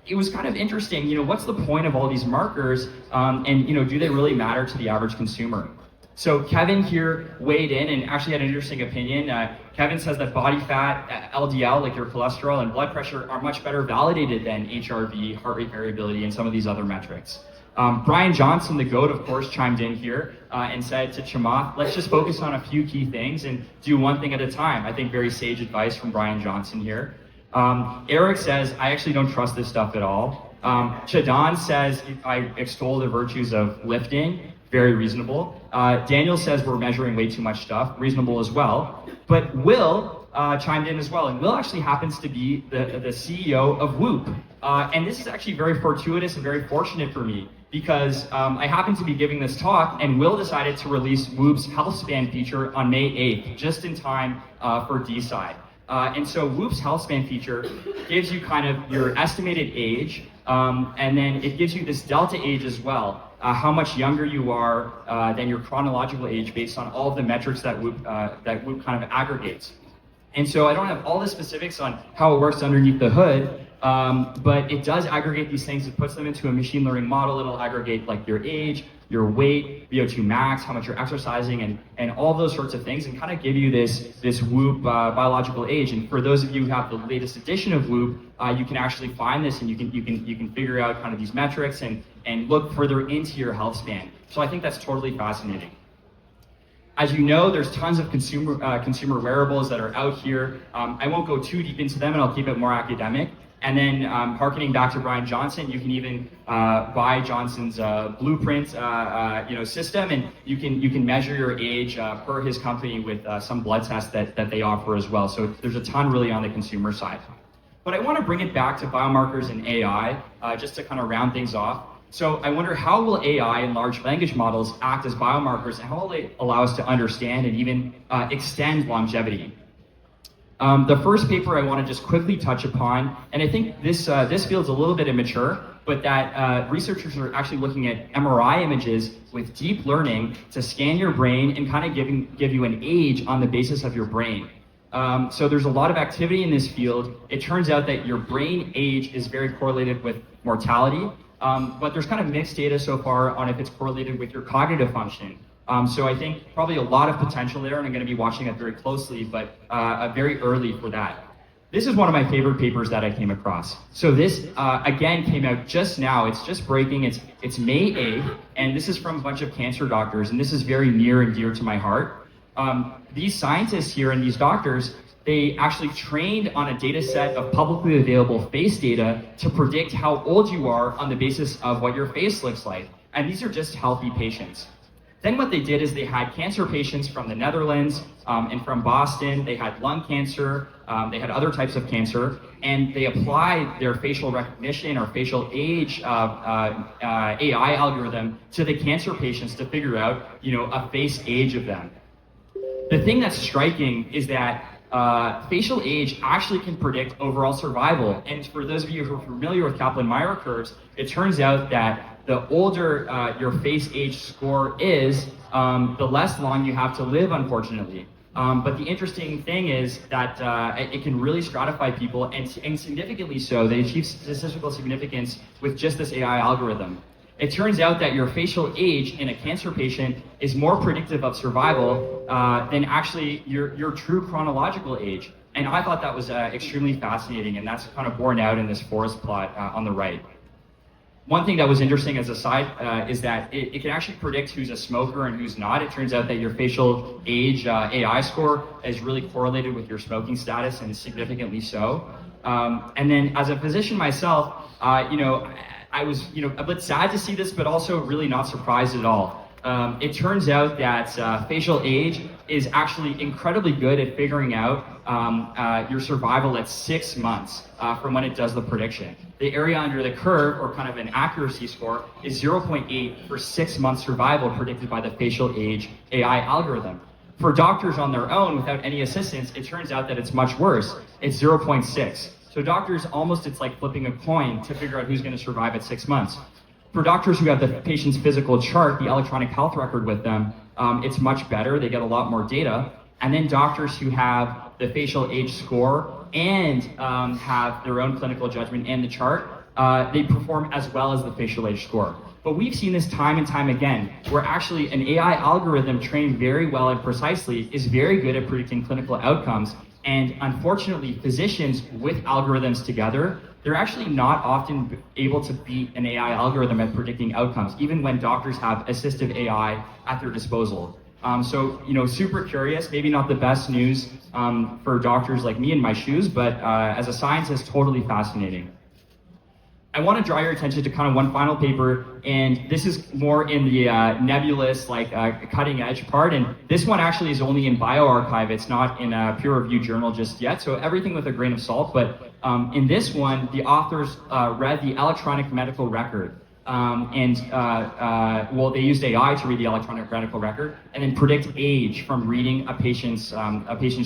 it was kind of interesting, what's the point of all these markers, and do they really matter to the average consumer? So Kevin here weighed in and actually had an interesting opinion. Kevin says that body fat, LDL, like your cholesterol, and blood pressure are much better validated than HRV, heart rate variability, and some of these other metrics. Brian Johnson, the GOAT, of course, chimed in here and said to Chamath, let's just focus on a few key things and do one thing at a time. I think very sage advice from Brian Johnson here. Eric says, I actually don't trust this stuff at all. Chadan says, I extol the virtues of lifting. Very reasonable. Daniel says we're measuring way too much stuff. Reasonable as well. But Will chimed in as well. And Will actually happens to be the CEO of Whoop. And this is actually very fortuitous and very fortunate for me because I happened to be giving this talk and Will decided to release Whoop's health span feature on May 8th, just in time for DeSci. And so Whoop's health span feature gives you kind of your estimated age, and then it gives you this delta age as well. How much younger you are than your chronological age based on all of the metrics that Whoop kind of aggregates. And so I don't have all the specifics on how it works underneath the hood, but it does aggregate these things. It puts them into a machine learning model. It'll aggregate like your age, your weight, VO2 max, how much you're exercising, and all those sorts of things, and kind of give you this Whoop biological age. And for those of you who have the latest edition of Whoop, you can actually find this, and you can figure out kind of these metrics and look further into your health span. So I think that's totally fascinating. As you know, there's tons of consumer wearables that are out here. I won't go too deep into them, and I'll keep it more academic. And then, harkening back to Brian Johnson, you can even buy Johnson's blueprint, system, and you can measure your age per his company with some blood tests that they offer as well. So there's a ton really on the consumer side. But I want to bring it back to biomarkers and AI, just to kind of round things off. So I wonder, how will AI and large language models act as biomarkers, and how will they allow us to understand and even extend longevity? The first paper I want to just quickly touch upon, and I think this field's a little bit immature, but that researchers are actually looking at MRI images with deep learning to scan your brain and kind of give you an age on the basis of your brain. So there's a lot of activity in this field. It turns out that your brain age is very correlated with mortality, but there's kind of mixed data so far on if it's correlated with your cognitive function. So I think probably a lot of potential there, and I'm going to be watching that very closely, but very early for that. This is one of my favorite papers that I came across. So this, again, came out just now. It's just breaking. It's May 8th, and this is from a bunch of cancer doctors, and this is very near and dear to my heart. These scientists here and these doctors, they actually trained on a data set of publicly available face data to predict how old you are on the basis of what your face looks like. And these are just healthy patients. Then what they did is they had cancer patients from the Netherlands and from Boston. They had lung cancer, they had other types of cancer, and they applied their facial recognition or facial age AI algorithm to the cancer patients to figure out, a face age of them. The thing that's striking is that facial age actually can predict overall survival. And for those of you who are familiar with Kaplan-Meier curves, it turns out that the older your face age score is, the less long you have to live, unfortunately. But the interesting thing is that it can really stratify people, and significantly so. They achieve statistical significance with just this AI algorithm. It turns out that your facial age in a cancer patient is more predictive of survival than actually your true chronological age. And I thought that was extremely fascinating, and that's kind of borne out in this forest plot on the right. One thing that was interesting as a side is that it can actually predict who's a smoker and who's not. It turns out that your facial age AI score is really correlated with your smoking status, and significantly so. And then as a physician myself, I was a bit sad to see this, but also really not surprised at all. It turns out that facial age is actually incredibly good at figuring out your survival at 6 months from when it does the prediction. The area under the curve, or kind of an accuracy score, is 0.8 for 6 months survival predicted by the facial age AI algorithm. For doctors on their own, without any assistance, it turns out that it's much worse. It's 0.6. So doctors, it's like flipping a coin to figure out who's going to survive at 6 months. For doctors who have the patient's physical chart, the electronic health record with them, it's much better. They get a lot more data. And then doctors who have the facial age score and have their own clinical judgment and the chart, they perform as well as the facial age score. But we've seen this time and time again, where actually an AI algorithm trained very well and precisely is very good at predicting clinical outcomes. And unfortunately, physicians with algorithms together, they're actually not often able to beat an AI algorithm at predicting outcomes, even when doctors have assistive AI at their disposal. So, super curious, maybe not the best news for doctors like me in my shoes, but as a scientist, totally fascinating. I want to draw your attention to kind of one final paper, and this is more in the nebulous, cutting edge part, and this one actually is only in bioRxiv. It's not in a peer-reviewed journal just yet, so everything with a grain of salt, but in this one, the authors read the electronic medical record, they used AI to read the electronic medical record and then predict age from reading a patient's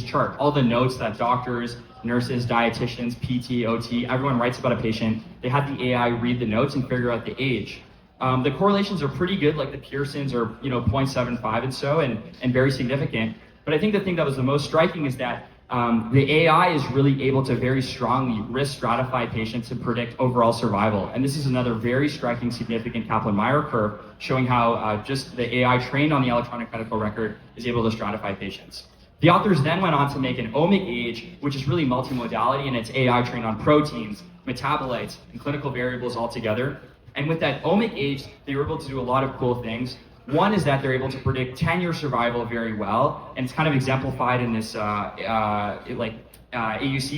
chart. All the notes that doctors, nurses, dietitians, PT, OT, everyone writes about a patient. They had the AI read the notes and figure out the age. The correlations are pretty good, like the Pearsons are 0.75 and so, and very significant. But I think the thing that was the most striking is that the AI is really able to very strongly risk stratify patients and predict overall survival. And this is another very striking, significant Kaplan-Meier curve showing how just the AI trained on the electronic medical record is able to stratify patients. The authors then went on to make an omic age, which is really multimodality, and it's AI trained on proteins, metabolites, and clinical variables all together. And with that omic age, they were able to do a lot of cool things. One is that they're able to predict 10-year survival very well, and it's kind of exemplified in this AUC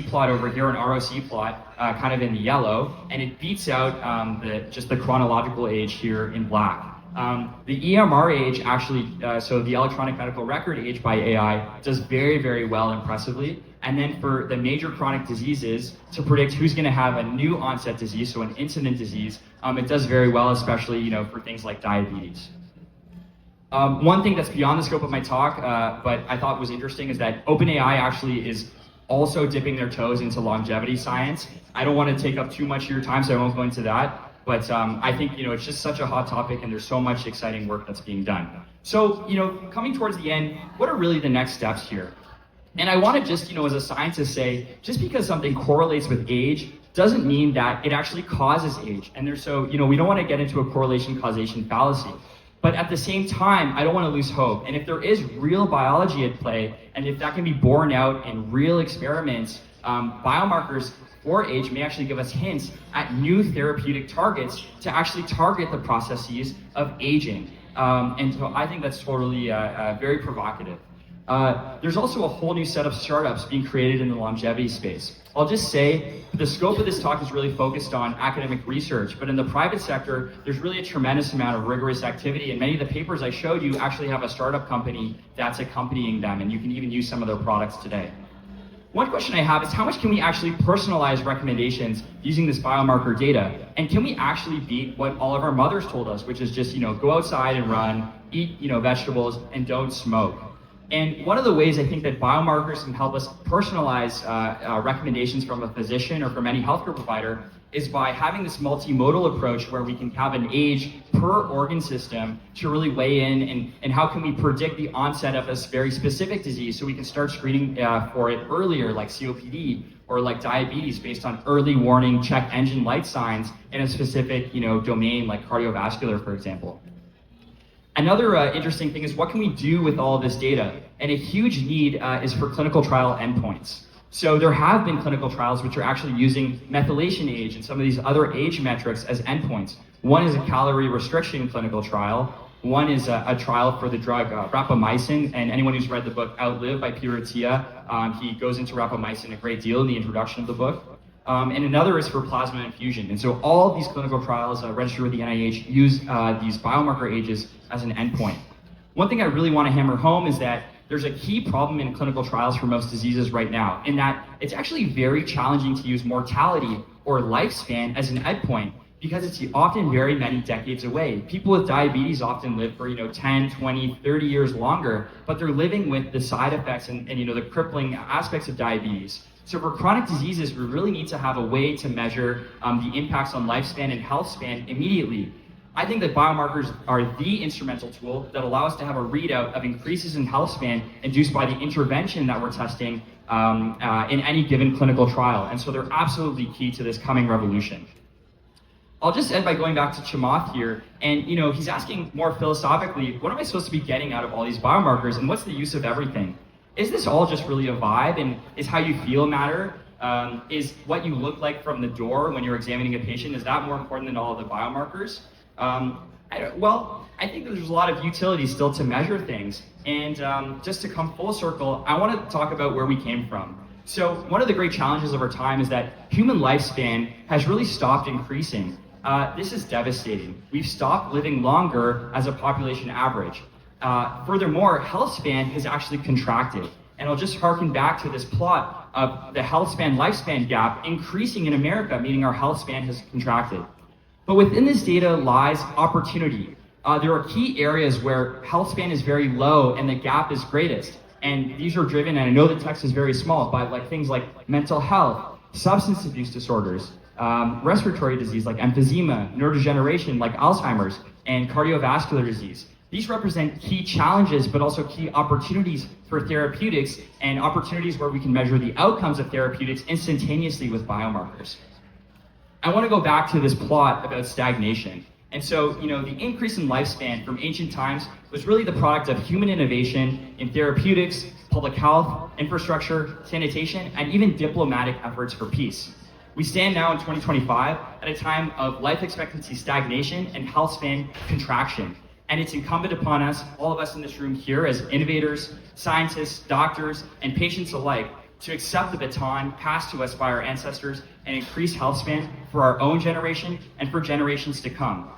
plot over here, an ROC plot, kind of in the yellow, and it beats out just the chronological age here in black. The EMR age actually, so the electronic medical record age by AI, does very, very well impressively. And then for the major chronic diseases, to predict who's going to have a new onset disease, so an incident disease, it does very well, especially for things like diabetes. One thing that's beyond the scope of my talk, but I thought was interesting, is that OpenAI actually is also dipping their toes into longevity science. I don't want to take up too much of your time, so I won't go into that. But I think it's just such a hot topic, and there's so much exciting work that's being done. So coming towards the end, what are really the next steps here? And I want to just as a scientist say, just because something correlates with age doesn't mean that it actually causes age. And we don't want to get into a correlation causation fallacy. But at the same time, I don't want to lose hope. And if there is real biology at play, and if that can be borne out in real experiments, biomarkers for age may actually give us hints at new therapeutic targets to actually target the processes of aging. And so I think that's totally very provocative. There's also a whole new set of startups being created in the longevity space. I'll just say the scope of this talk is really focused on academic research, but in the private sector, there's really a tremendous amount of rigorous activity, and many of the papers I showed you actually have a startup company that's accompanying them, and you can even use some of their products today. One question I have is, how much can we actually personalize recommendations using this biomarker data? And can we actually beat what all of our mothers told us, which is just, go outside and run, eat, vegetables, and don't smoke? And one of the ways I think that biomarkers can help us personalize recommendations from a physician or from any healthcare provider is by having this multimodal approach where we can have an age per organ system to really weigh in, and how can we predict the onset of a very specific disease so we can start screening for it earlier, like COPD or like diabetes, based on early warning check engine light signs in a specific domain like cardiovascular, for example. Another interesting thing is, what can we do with all of this data? And a huge need is for clinical trial endpoints. So there have been clinical trials which are actually using methylation age and some of these other age metrics as endpoints. One is a calorie restriction clinical trial. One is a trial for the drug rapamycin, and anyone who's read the book Outlive by Peter Attia, he goes into rapamycin a great deal in the introduction of the book. And another is for plasma infusion. And so all of these clinical trials registered with the NIH use these biomarker ages as an endpoint. One thing I really want to hammer home is that there's a key problem in clinical trials for most diseases right now, in that it's actually very challenging to use mortality or lifespan as an endpoint because it's often very many decades away. People with diabetes often live for 10, 20, 30 years longer, but they're living with the side effects and the crippling aspects of diabetes. So for chronic diseases, we really need to have a way to measure the impacts on lifespan and health span immediately. I think that biomarkers are the instrumental tool that allow us to have a readout of increases in health span induced by the intervention that we're testing in any given clinical trial. And so they're absolutely key to this coming revolution. I'll just end by going back to Chamath here, and he's asking more philosophically, what am I supposed to be getting out of all these biomarkers, and what's the use of everything? Is this all just really a vibe, and is how you feel matter? Is what you look like from the door when you're examining a patient, is that more important than all of the biomarkers? I think there's a lot of utility still to measure things. And just to come full circle, I want to talk about where we came from. So one of the great challenges of our time is that human lifespan has really stopped increasing. This is devastating. We've stopped living longer as a population average. Furthermore, health span has actually contracted. And I'll just harken back to this plot of the health span lifespan gap increasing in America, meaning our health span has contracted. But within this data lies opportunity. There are key areas where health span is very low and the gap is greatest. And these are driven, and I know the text is very small, by things like mental health, substance abuse disorders, respiratory disease like emphysema, neurodegeneration like Alzheimer's, and cardiovascular disease. These represent key challenges, but also key opportunities for therapeutics and opportunities where we can measure the outcomes of therapeutics instantaneously with biomarkers. I want to go back to this plot about stagnation. And so, the increase in lifespan from ancient times was really the product of human innovation in therapeutics, public health, infrastructure, sanitation, and even diplomatic efforts for peace. We stand now in 2025 at a time of life expectancy stagnation and health span contraction. And it's incumbent upon us, all of us in this room here, as innovators, scientists, doctors, and patients alike, to accept the baton passed to us by our ancestors and increase health span for our own generation and for generations to come.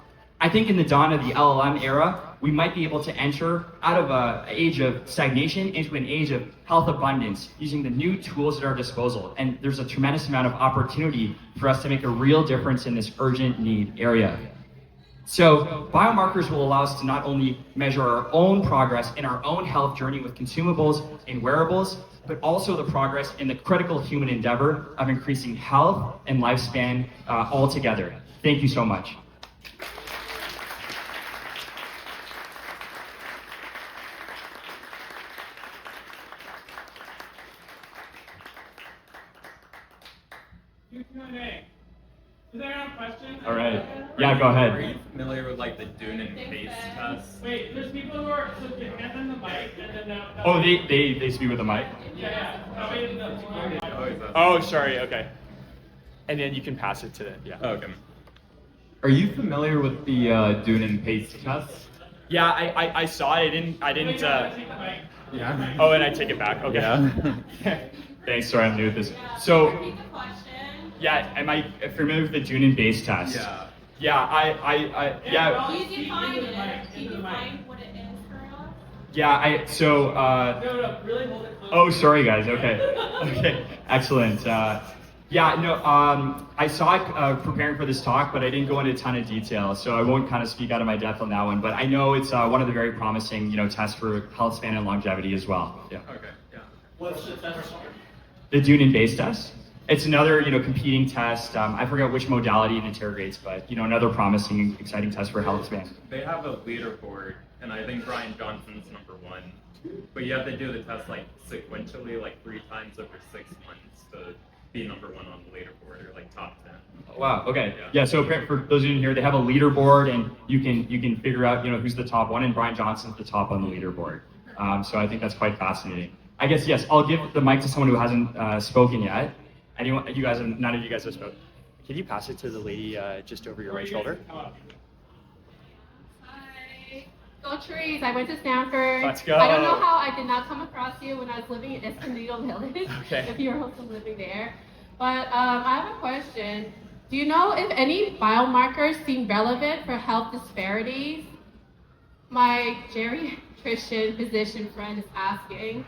I think in the dawn of the LLM era, we might be able to enter out of an age of stagnation into an age of health abundance using the new tools at our disposal. And there's a tremendous amount of opportunity for us to make a real difference in this urgent need area. So biomarkers will allow us to not only measure our own progress in our own health journey with consumables and wearables, but also the progress in the critical human endeavor of increasing health and lifespan altogether. Thank you so much. Is there a question? All right. Yeah, go ahead. Are you familiar with the Dune and Pace test? Wait, there's people who are, so you hand them the mic and then now. Oh, they speak with the mic? Yeah. Oh, wait, no. Oh, sorry, okay. And then you can pass it to them, yeah. Oh, okay. Are you familiar with the Dune and Pace test? Yeah, I saw it. I didn't. Yeah. Oh, and I take it back. Okay. Yeah. Thanks. Sorry, I'm new at this. So, Repeat the question. yeah, am I familiar with the Dune and Base test? Yeah. Yeah, yeah. Can you define it? Can you define what it is for us? Yeah, No, really hold it close. Oh, sorry, guys. Okay. Okay. Excellent. I saw it preparing for this talk, but I didn't go into a ton of detail, so I won't kind of speak out of my depth on that one. But I know it's one of the very promising, tests for health span and longevity as well. Yeah. Okay. Yeah. What's the test for? The Dune and Base test. It's another, competing test. I forget which modality it interrogates, but another promising, exciting test for health span. They have a leaderboard, and I think Brian Johnson's number one. But you have to do the test sequentially, 3 times over 6 months to be number one on the leaderboard or top 10. Wow. Okay. Yeah. So for those of you in here, they have a leaderboard, and you can figure out who's the top one, and Brian Johnson's the top on the leaderboard. So I think that's quite fascinating. I guess, yes, I'll give the mic to someone who hasn't spoken yet. Anyone, you guys, none of you guys have spoken. Can you pass it to the lady just over your right shoulder? Hi. Go Trees. I went to Stanford. Let's go. I don't know how I did not come across you when I was living in Escondido Village, Okay. if you're also living there. But I have a question. Do you know if any biomarkers seem relevant for health disparities? My geriatrician physician friend is asking.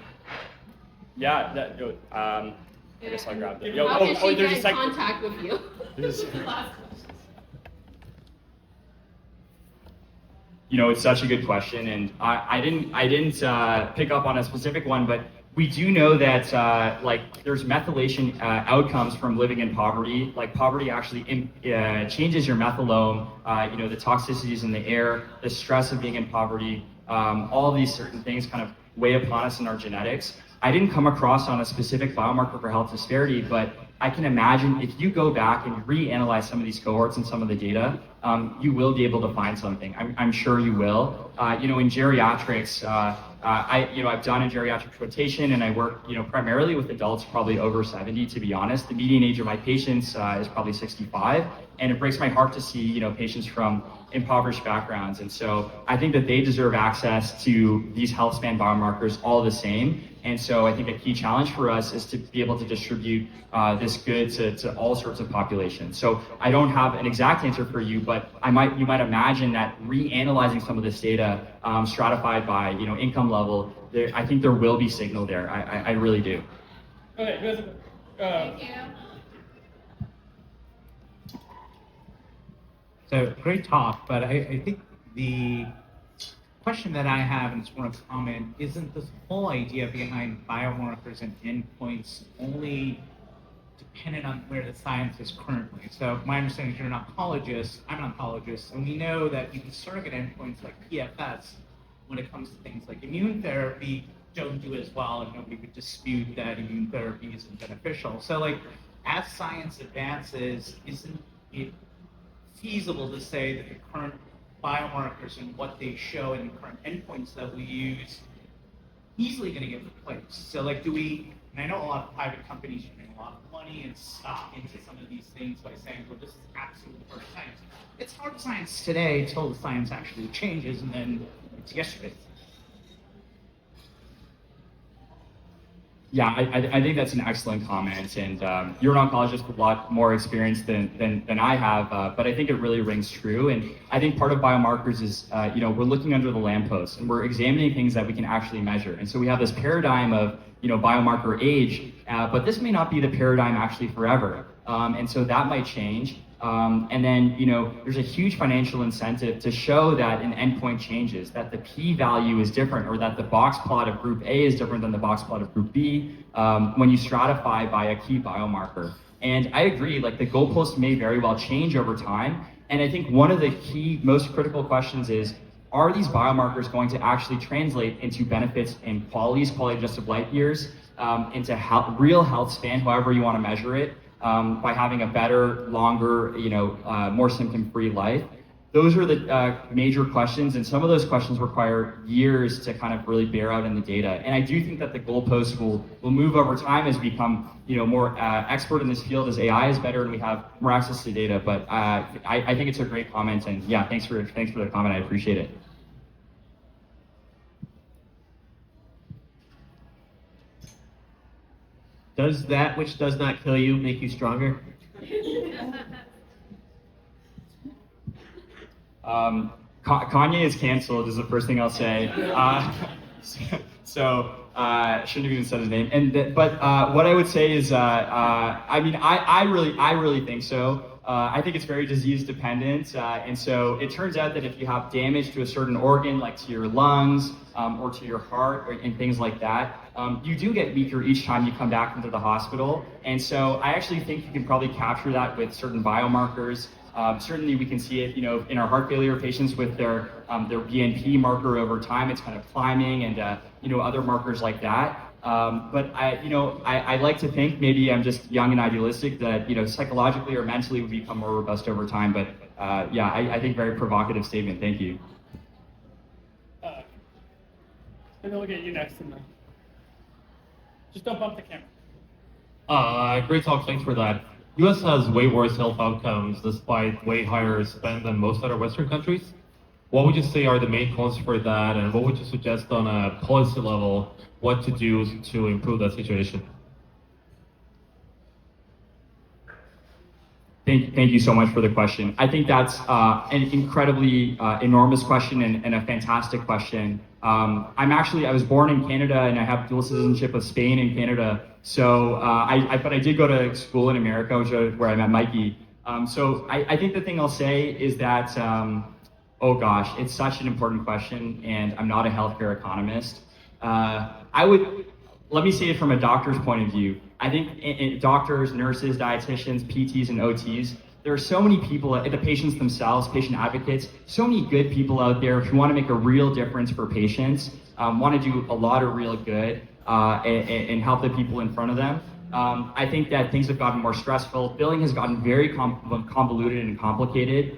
Yeah, I guess I'll grab that. How can she there's get a in second. contact with you? There's- Last question. You know, it's such a good question, and I didn't pick up on a specific one, but we do know that like there's methylation outcomes from living in poverty. Like poverty actually changes your methylome. You know, the toxicities in the air, the stress of being in poverty, all of these certain things kind of weigh upon us in our genetics. I didn't come across on a specific biomarker for health disparity, but I can imagine if you go back and reanalyze some of these cohorts and some of the data, you will be able to find something. I'm sure you will. You know, in geriatrics, I've done a geriatric rotation, and I work, you know, primarily with adults probably over 70. To be honest, the median age of my patients is probably 65, and it breaks my heart to see, you know, patients from impoverished backgrounds. And so I think that they deserve access to these health span biomarkers all the same. And so I think a key challenge for us is to be able to distribute this good to all sorts of populations. So I don't have an exact answer for you, but you might imagine that reanalyzing some of this data stratified by, you know, income level, I think there will be signal there. I really do. Okay, Thank you. So great talk, but I think the question that I have, and it's more of a comment, isn't this whole idea behind biomarkers and endpoints only dependent on where the science is currently? So my understanding is you're an oncologist, I'm an oncologist, and we know that even surrogate endpoints like PFS, when it comes to things like immune therapy, don't do as well, and nobody would dispute that immune therapy isn't beneficial. So like, as science advances, isn't it feasible to say that the current biomarkers and what they show and the current endpoints that we use easily going to get replaced? So like, do we, and I know a lot of private companies are putting a lot of money and stock into some of these things by saying, well, this is absolute first science. It's hard science today till the science actually changes, and then it's yesterday. Yeah, I think that's an excellent comment, and you're an oncologist with a lot more experience than I have, but I think it really rings true. And I think part of biomarkers is, you know, we're looking under the lamppost and we're examining things that we can actually measure. And so we have this paradigm of, you know, biomarker age, but this may not be the paradigm actually forever. And so that might change. And then, you know, there's a huge financial incentive to show that an endpoint changes, that the p-value is different, or that the box plot of group A is different than the box plot of group B when you stratify by a key biomarker. And I agree, like the goalposts may very well change over time. And I think one of the key, most critical questions is, are these biomarkers going to actually translate into benefits in quality-adjusted life years, into real health span, however you want to measure it, by having a better, longer, you know, more symptom-free life? Those are the major questions, and some of those questions require years to kind of really bear out in the data. And I do think that the goalposts will move over time as we become, you know, more expert in this field, as AI is better and we have more access to data. But I think it's a great comment, and yeah, thanks for the comment. I appreciate it. Does that which does not kill you make you stronger? Kanye is canceled is the first thing I'll say. So shouldn't have even said his name. But what I would say is, I mean, I really think so. I think it's very disease dependent, and so it turns out that if you have damage to a certain organ, like to your lungs or to your heart and things like that, you do get weaker each time you come back into the hospital. And so I actually think you can probably capture that with certain biomarkers. Certainly we can see it, you know, in our heart failure patients with their BNP marker over time. It's kind of climbing, and you know, other markers like that. But I like to think, maybe I'm just young and idealistic, that, you know, psychologically or mentally we become more robust over time. But yeah, I think very provocative statement. Thank you. And then we'll get you next in the. Just don't bump the camera. Great talk, thanks for that. US has way worse health outcomes despite way higher spend than most other Western countries. What would you say are the main causes for that, and what would you suggest on a policy level what to do to improve that situation? Thank you so much for the question. I think that's an incredibly enormous question and a fantastic question. I was born in Canada and I have dual citizenship of Spain and Canada. So, but I did go to school in America, where I met Mikey. So I think the thing I'll say is that, oh gosh, it's such an important question, and I'm not a healthcare economist. Let me say it from a doctor's point of view. I think doctors, nurses, dietitians, PTs, and OTs, there are so many people, the patients themselves, patient advocates, so many good people out there who want to make a real difference for patients, want to do a lot of real good, and help the people in front of them. I think that things have gotten more stressful. Billing has gotten very convoluted and complicated.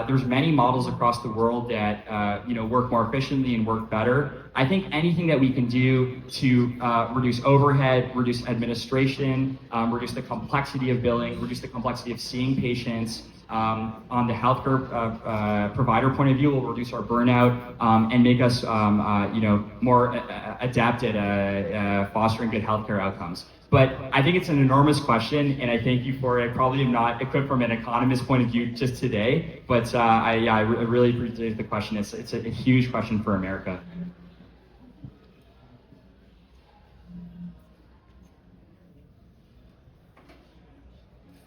There's many models across the world that work more efficiently and work better. I think anything that we can do to reduce overhead, reduce administration, reduce the complexity of billing, reduce the complexity of seeing patients on the healthcare provider point of view will reduce our burnout and make us more adept at fostering good healthcare outcomes. But I think it's an enormous question, and I thank you for it. Probably am not equipped from an economist point of view just today, but I really appreciate the question. It's a huge question for America.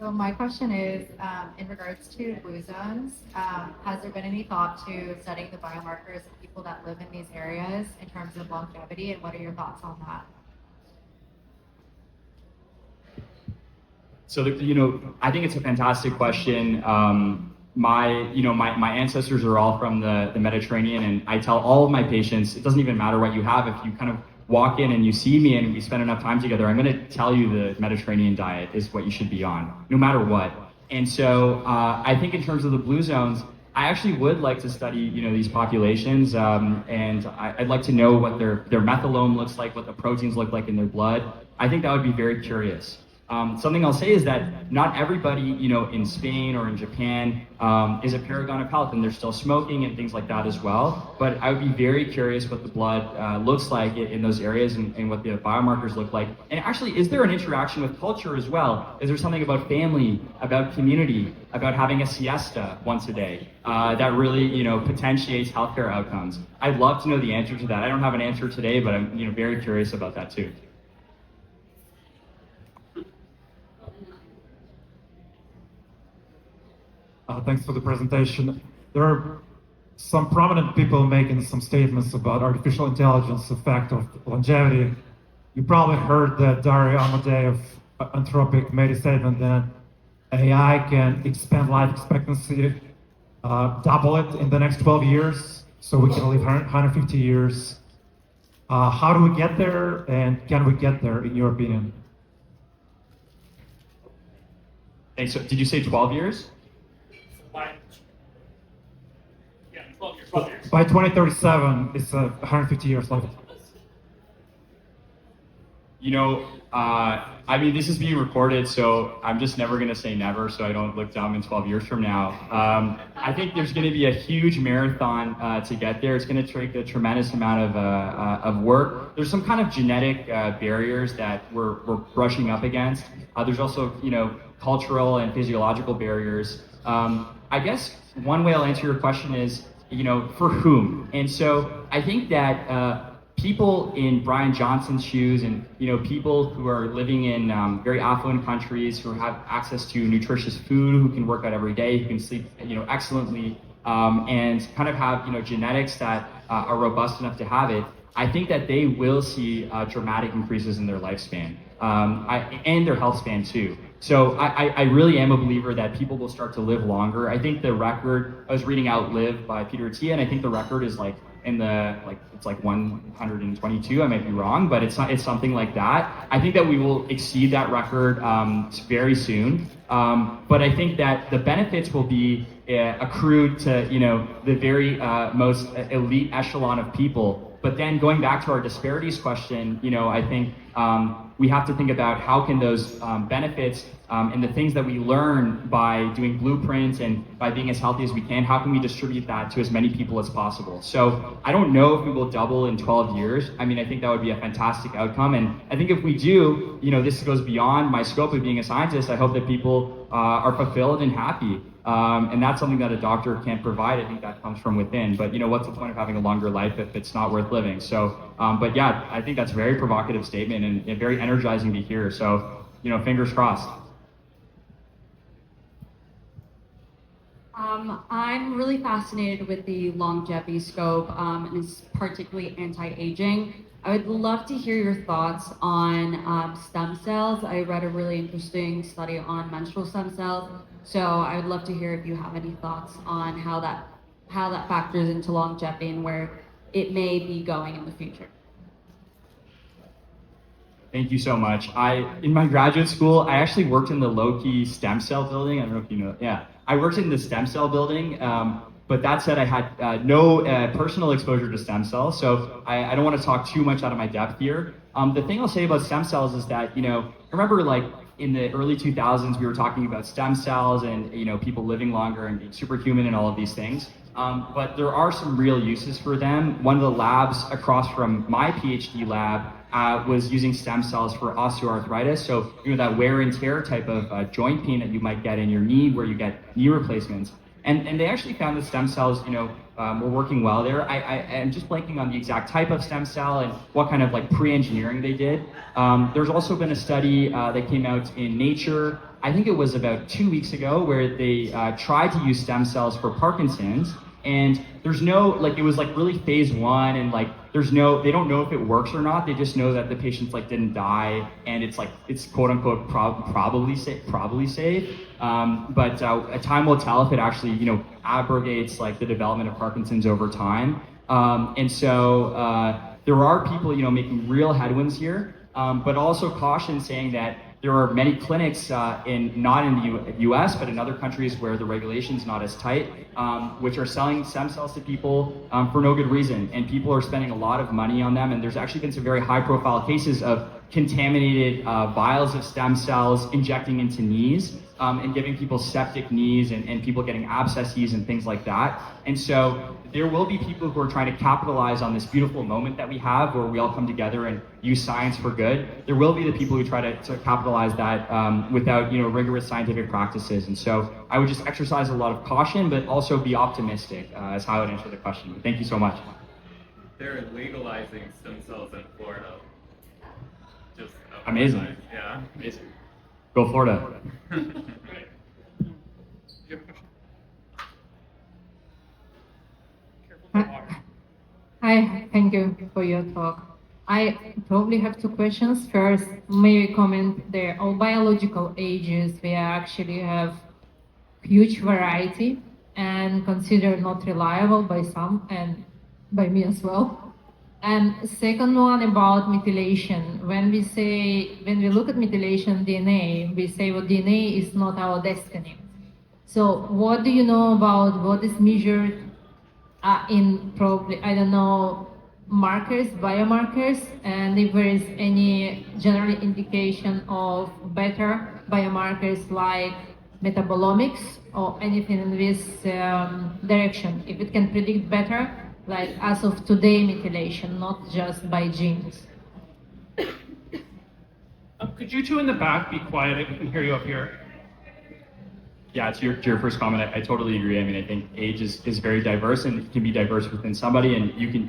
So my question is, in regards to blue zones, has there been any thought to studying the biomarkers of people that live in these areas in terms of longevity, and what are your thoughts on that? So, I think it's a fantastic question. My ancestors are all from the Mediterranean, and I tell all of my patients, it doesn't even matter what you have. If you kind of walk in and you see me and we spend enough time together, I'm going to tell you the Mediterranean diet is what you should be on, no matter what. And so I think in terms of the blue zones, I actually would like to study, these populations, and I'd like to know what their methylome looks like, what the proteins look like in their blood. I think that would be very curious. Something I'll say is that not everybody, in Spain or in Japan is a paragon of health, and they're still smoking and things like that as well. But I would be very curious what the blood looks like in those areas and what the biomarkers look like. And actually, is there an interaction with culture as well? Is there something about family, about community, about having a siesta once a day that really, potentiates healthcare outcomes? I'd love to know the answer to that. I don't have an answer today, but I'm, very curious about that too. Thanks for the presentation. There are some prominent people making some statements about artificial intelligence effect of longevity. You probably heard that Dario Amodei of Anthropic made a statement that AI can expand life expectancy, double it in the next 12 years, so we can live 150 years. How do we get there, and can we get there, in your opinion? Thanks. So, did you say 12 years? 12 years. By 2037, it's 150 years life. This is being recorded, so I'm just never going to say never, so I don't look dumb in 12 years from now. I think there's going to be a huge marathon to get there. It's going to take a tremendous amount of work. There's some kind of genetic barriers that we're brushing up against. There's also, cultural and physiological barriers. I guess one way I'll answer your question is, for whom? And so I think that people in Brian Johnson's shoes and, people who are living in very affluent countries, who have access to nutritious food, who can work out every day, who can sleep, excellently, and kind of have, genetics that are robust enough to have it, I think that they will see dramatic increases in their lifespan and their health span too. So I really am a believer that people will start to live longer. I think the record, I was reading Outlive by Peter Attia, and I think the record is it's 122. I might be wrong, but it's something like that. I think that we will exceed that record very soon. But I think that the benefits will be accrued to the very most elite echelon of people. But then going back to our disparities question, I think we have to think about how can those benefits and the things that we learn by doing blueprints and by being as healthy as we can, how can we distribute that to as many people as possible? So I don't know if we will double in 12 years. I mean, I think that would be a fantastic outcome. And I think if we do, this goes beyond my scope of being a scientist. I hope that people are fulfilled and happy. And that's something that a doctor can't provide. I think that comes from within. But what's the point of having a longer life if it's not worth living? So, but yeah, I think that's a very provocative statement and very energizing to hear. So, fingers crossed. I'm really fascinated with the longevity scope, and it's particularly anti-aging. I would love to hear your thoughts on stem cells. I read a really interesting study on menstrual stem cells, so I would love to hear if you have any thoughts on how that factors into longevity and where it may be going in the future. Thank you so much. In my graduate school, I actually worked in the Loki stem cell building. I don't know if you know. Yeah, I worked in the stem cell building. But that said, I had no personal exposure to stem cells, so I don't want to talk too much out of my depth here. The thing I'll say about stem cells is that, I remember like in the early 2000s, we were talking about stem cells and, people living longer and being superhuman and all of these things. But there are some real uses for them. One of the labs across from my PhD lab was using stem cells for osteoarthritis. So, that wear and tear type of joint pain that you might get in your knee where you get knee replacements. And they actually found that stem cells, were working well there. I'm just blanking on the exact type of stem cell and what kind of like pre-engineering they did. There's also been a study that came out in Nature, I think it was about 2 weeks ago, where they tried to use stem cells for Parkinson's. And there's no, it was really phase 1 and they don't know if it works or not. They just know that the patients didn't die and it's quote unquote probably safe. But time will tell if it actually, abrogates the development of Parkinson's over time. And so there are people, making real headwinds here, but also caution saying that there are many clinics not in the US, but in other countries where the regulation's not as tight, which are selling stem cells to people for no good reason. And people are spending a lot of money on them. And there's actually been some very high profile cases of contaminated vials of stem cells injecting into knees and giving people septic knees and people getting abscesses and things like that. And so there will be people who are trying to capitalize on this beautiful moment that we have where we all come together and use science for good. There will be the people who try to capitalize that without rigorous scientific practices. And so I would just exercise a lot of caution, but also be optimistic is how I would answer the question. Thank you so much. They're legalizing stem cells in Florida. Just amazing. Yeah. Amazing. Go Florida. Hi, thank you for your talk. I probably have 2 questions. First, may we comment that all biological ages, we actually have huge variety and considered not reliable by some and by me as well. And second one about methylation. When we look at methylation DNA, we say well, DNA is not our destiny. So what do you know about what is measured in probably, I don't know, markers, biomarkers, and if there is any general indication of better biomarkers like metabolomics or anything in this direction, if it can predict better, like as of today methylation, not just by genes. Could you two in the back be quiet? I can hear you up here. Yeah, to your first comment, I totally agree. I mean, I think age is very diverse and it can be diverse within somebody, and you can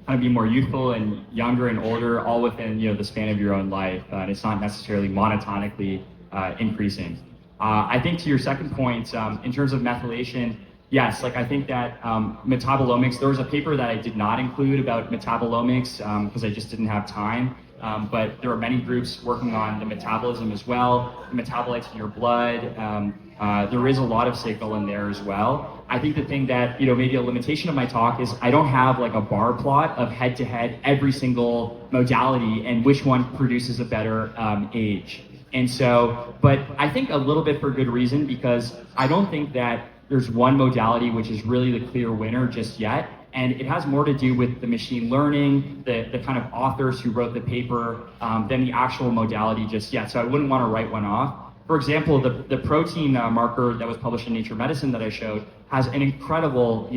kind of be more youthful and younger and older all within, the span of your own life. And it's not necessarily monotonically increasing. I think to your second point, in terms of methylation, yes, I think that metabolomics, there was a paper that I did not include about metabolomics because I just didn't have time. But there are many groups working on the metabolism as well, the metabolites in your blood. There is a lot of signal in there as well. I think the thing that, maybe a limitation of my talk is I don't have a bar plot of head-to-head every single modality and which one produces a better age. And so, but I think a little bit for good reason, because I don't think that there's one modality which is really the clear winner just yet. And it has more to do with the machine learning, the kind of authors who wrote the paper, than the actual modality just yet. So I wouldn't want to write one off. For example, the protein marker that was published in Nature Medicine that I showed has an incredible,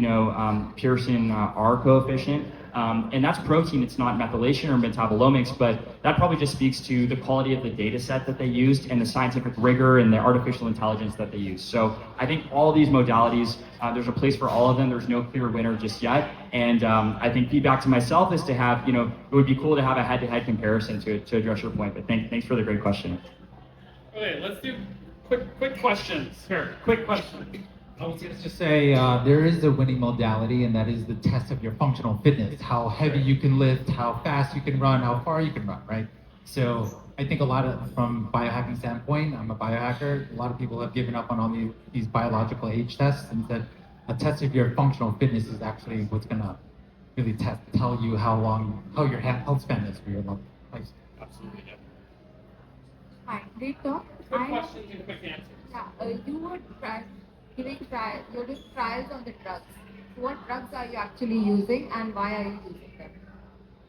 Pearson R coefficient. And that's protein, it's not methylation or metabolomics, but that probably just speaks to the quality of the data set that they used and the scientific rigor and the artificial intelligence that they used. So I think all these modalities, there's a place for all of them. There's no clear winner just yet. And I think feedback to myself is to have, it would be cool to have a head-to-head comparison to address your point. But thanks for the great question. Okay, let's do quick questions here. Quick question. I was going to just say there is a winning modality, and that is the test of your functional fitness, how heavy you can lift, how fast you can run, how far you can run, right? So I think from biohacking standpoint, I'm a biohacker, a lot of people have given up on all these biological age tests, and said a test of your functional fitness is actually what's going to really tell you how your health span is for your life. Absolutely, yeah. Hi, great talk. Quick questions and quick answers. Yeah, you were you're doing trials on the drugs. What drugs are you actually using, and why are you using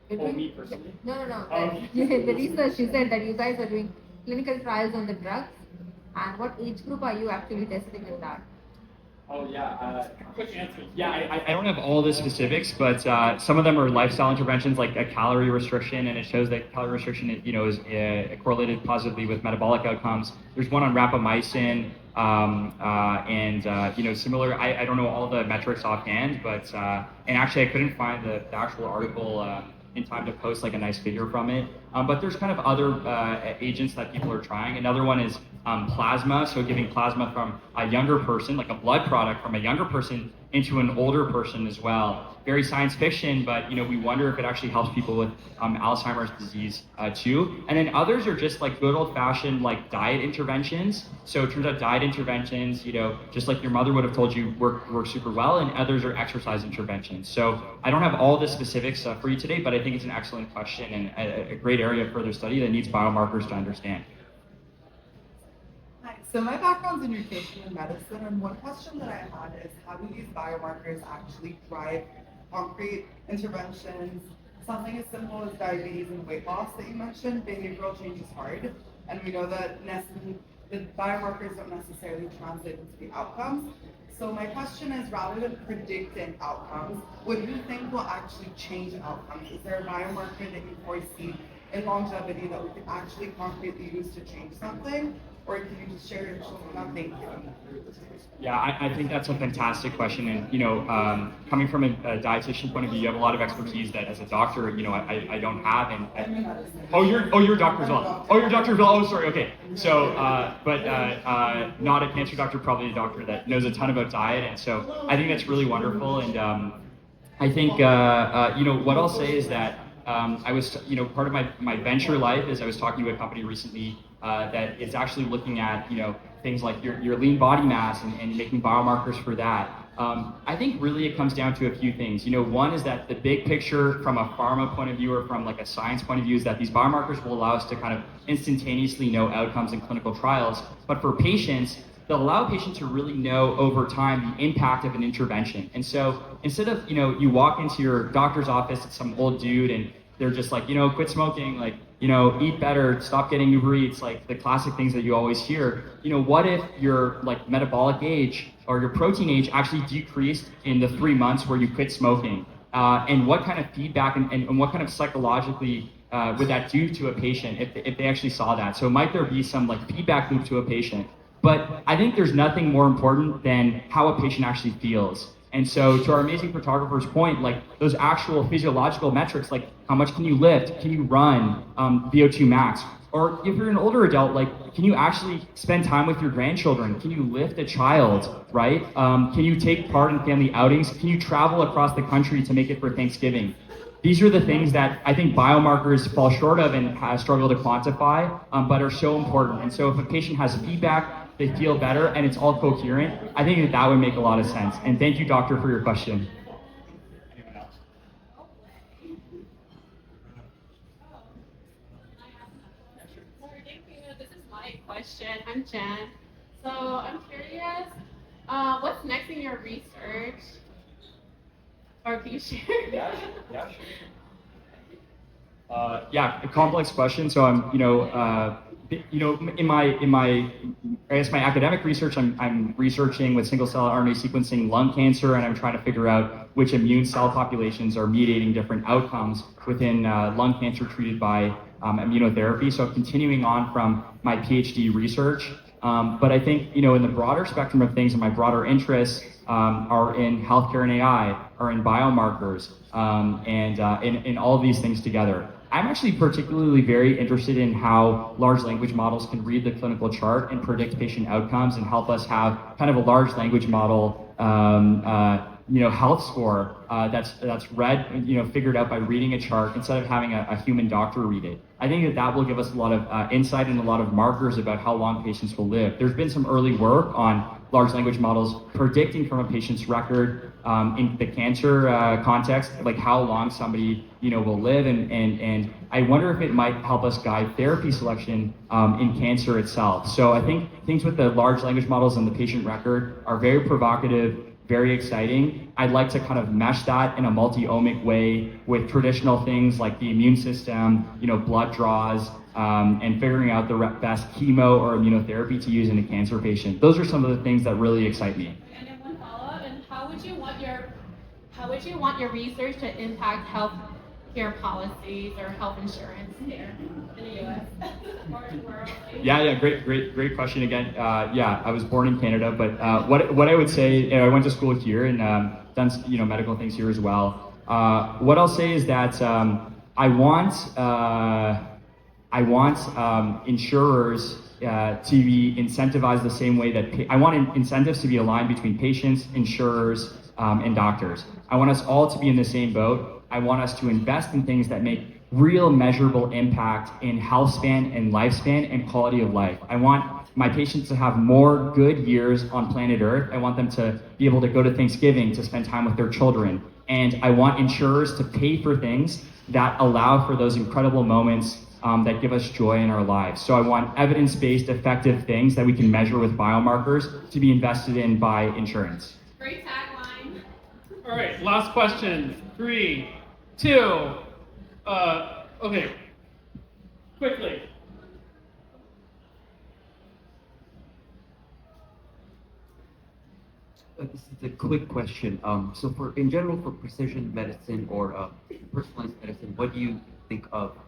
them? Me personally? No. The research, you said that you guys are doing clinical trials on the drugs, and what age group are you actually testing in that? Oh yeah, quick answers. Yeah, I don't have all the specifics, but some of them are lifestyle interventions like a calorie restriction, and it shows that calorie restriction, is correlated positively with metabolic outcomes. There's one on rapamycin, and similar. I don't know all the metrics offhand, but and actually I couldn't find the actual article in time to post like a nice figure from it. But there's kind of other agents that people are trying. Another one is plasma, so giving plasma from a younger person, like a blood product from a younger person into an older person as well. Very science fiction, but we wonder if it actually helps people with Alzheimer's disease too. And then others are just like good old-fashioned like diet interventions. So it turns out diet interventions, just like your mother would have told you, work super well, and others are exercise interventions. So I don't have all the specifics for you today, but I think it's an excellent question and a great area of further study that needs biomarkers to understand. Hi, so my background's in nutrition and medicine, and one question that I had is how do these biomarkers actually drive concrete interventions? Something as simple as diabetes and weight loss that you mentioned, behavioral change is hard, and we know that the biomarkers don't necessarily translate into the outcomes. So my question is, rather than predicting outcomes, what do you think will actually change outcomes? Is there a biomarker that you foresee in longevity that we could actually concretely use to change something? Or can you just share your thinking? Yeah, I think that's a fantastic question, and coming from a dietitian point of view, you have a lot of expertise that as a doctor, I don't have. You're a doctor as well. You're a doctor as well. Oh, sorry. Okay. So, but not a cancer doctor, probably a doctor that knows a ton about diet, and so I think that's really wonderful. And I think what I'll say is that I was, part of my venture life is I was talking to a company recently that is actually looking at, things like your lean body mass and making biomarkers for that. I think really it comes down to a few things. One is that the big picture from a pharma point of view or from like a science point of view is that these biomarkers will allow us to kind of instantaneously know outcomes in clinical trials. But for patients, they'll allow patients to really know over time the impact of an intervention. And so instead of, you walk into your doctor's office, it's some old dude and they're just like, quit smoking, like, eat better, stop getting Uber Eats, like the classic things that you always hear. What if your like metabolic age or your protein age actually decreased in the 3 months where you quit smoking? And what kind of feedback and what kind of psychologically would that do to a patient if they actually saw that? So might there be some like feedback loop to a patient? But I think there's nothing more important than how a patient actually feels. And so to our amazing photographer's point, like those actual physiological metrics, like how much can you lift, can you run, VO2 max, or if you're an older adult, like can you actually spend time with your grandchildren? Can you lift a child, right? Can you take part in family outings? Can you travel across the country to make it for Thanksgiving? These are the things that I think biomarkers fall short of and struggle to quantify, but are so important. And so if a patient has feedback, they feel better, and it's all coherent, I think that would make a lot of sense. And thank you, doctor, for your question. This is my I'm Jen. So I'm curious, what's next in your research? Or can you share? Yeah, yeah, a complex question. So I'm, in my, I guess my academic research, I'm researching with single cell RNA sequencing lung cancer, and I'm trying to figure out which immune cell populations are mediating different outcomes within lung cancer treated by immunotherapy. So continuing on from my PhD research. But I think, in the broader spectrum of things and my broader interests are in healthcare and AI, are in biomarkers, and in all of these things together. I'm actually particularly very interested in how large language models can read the clinical chart and predict patient outcomes and help us have kind of a large language model health score that's read, figured out by reading a chart instead of having a human doctor read it. I think that will give us a lot of insight and a lot of markers about how long patients will live. There's been some early work on large language models predicting from a patient's record in the cancer context, like how long somebody will live, and I wonder if it might help us guide therapy selection in cancer itself. So I think things with the large language models and the patient record are very provocative, very exciting. I'd like to kind of mesh that in a multi-omic way with traditional things like the immune system, blood draws, and figuring out the best chemo or immunotherapy to use in a cancer patient. Those are some of the things that really excite me. And then one follow-up, and how would you want your research to impact healthcare policies or health insurance here in the U.S. or in the world? Yeah, great question again. Yeah, I was born in Canada, but what I would say, I went to school here and done medical things here as well. What I'll say is that I want insurers to be incentivized the same way that I want incentives to be aligned between patients, insurers, and doctors. I want us all to be in the same boat. I want us to invest in things that make real measurable impact in health span and lifespan and quality of life. I want my patients to have more good years on planet Earth. I want them to be able to go to Thanksgiving to spend time with their children. And I want insurers to pay for things that allow for those incredible moments that give us joy in our lives. So I want evidence-based, effective things that we can measure with biomarkers to be invested in by insurance. Great tagline. All right, last question. 3, 2, okay. Quickly. This is a quick question. So in general, for precision medicine or personalized medicine, what do you think of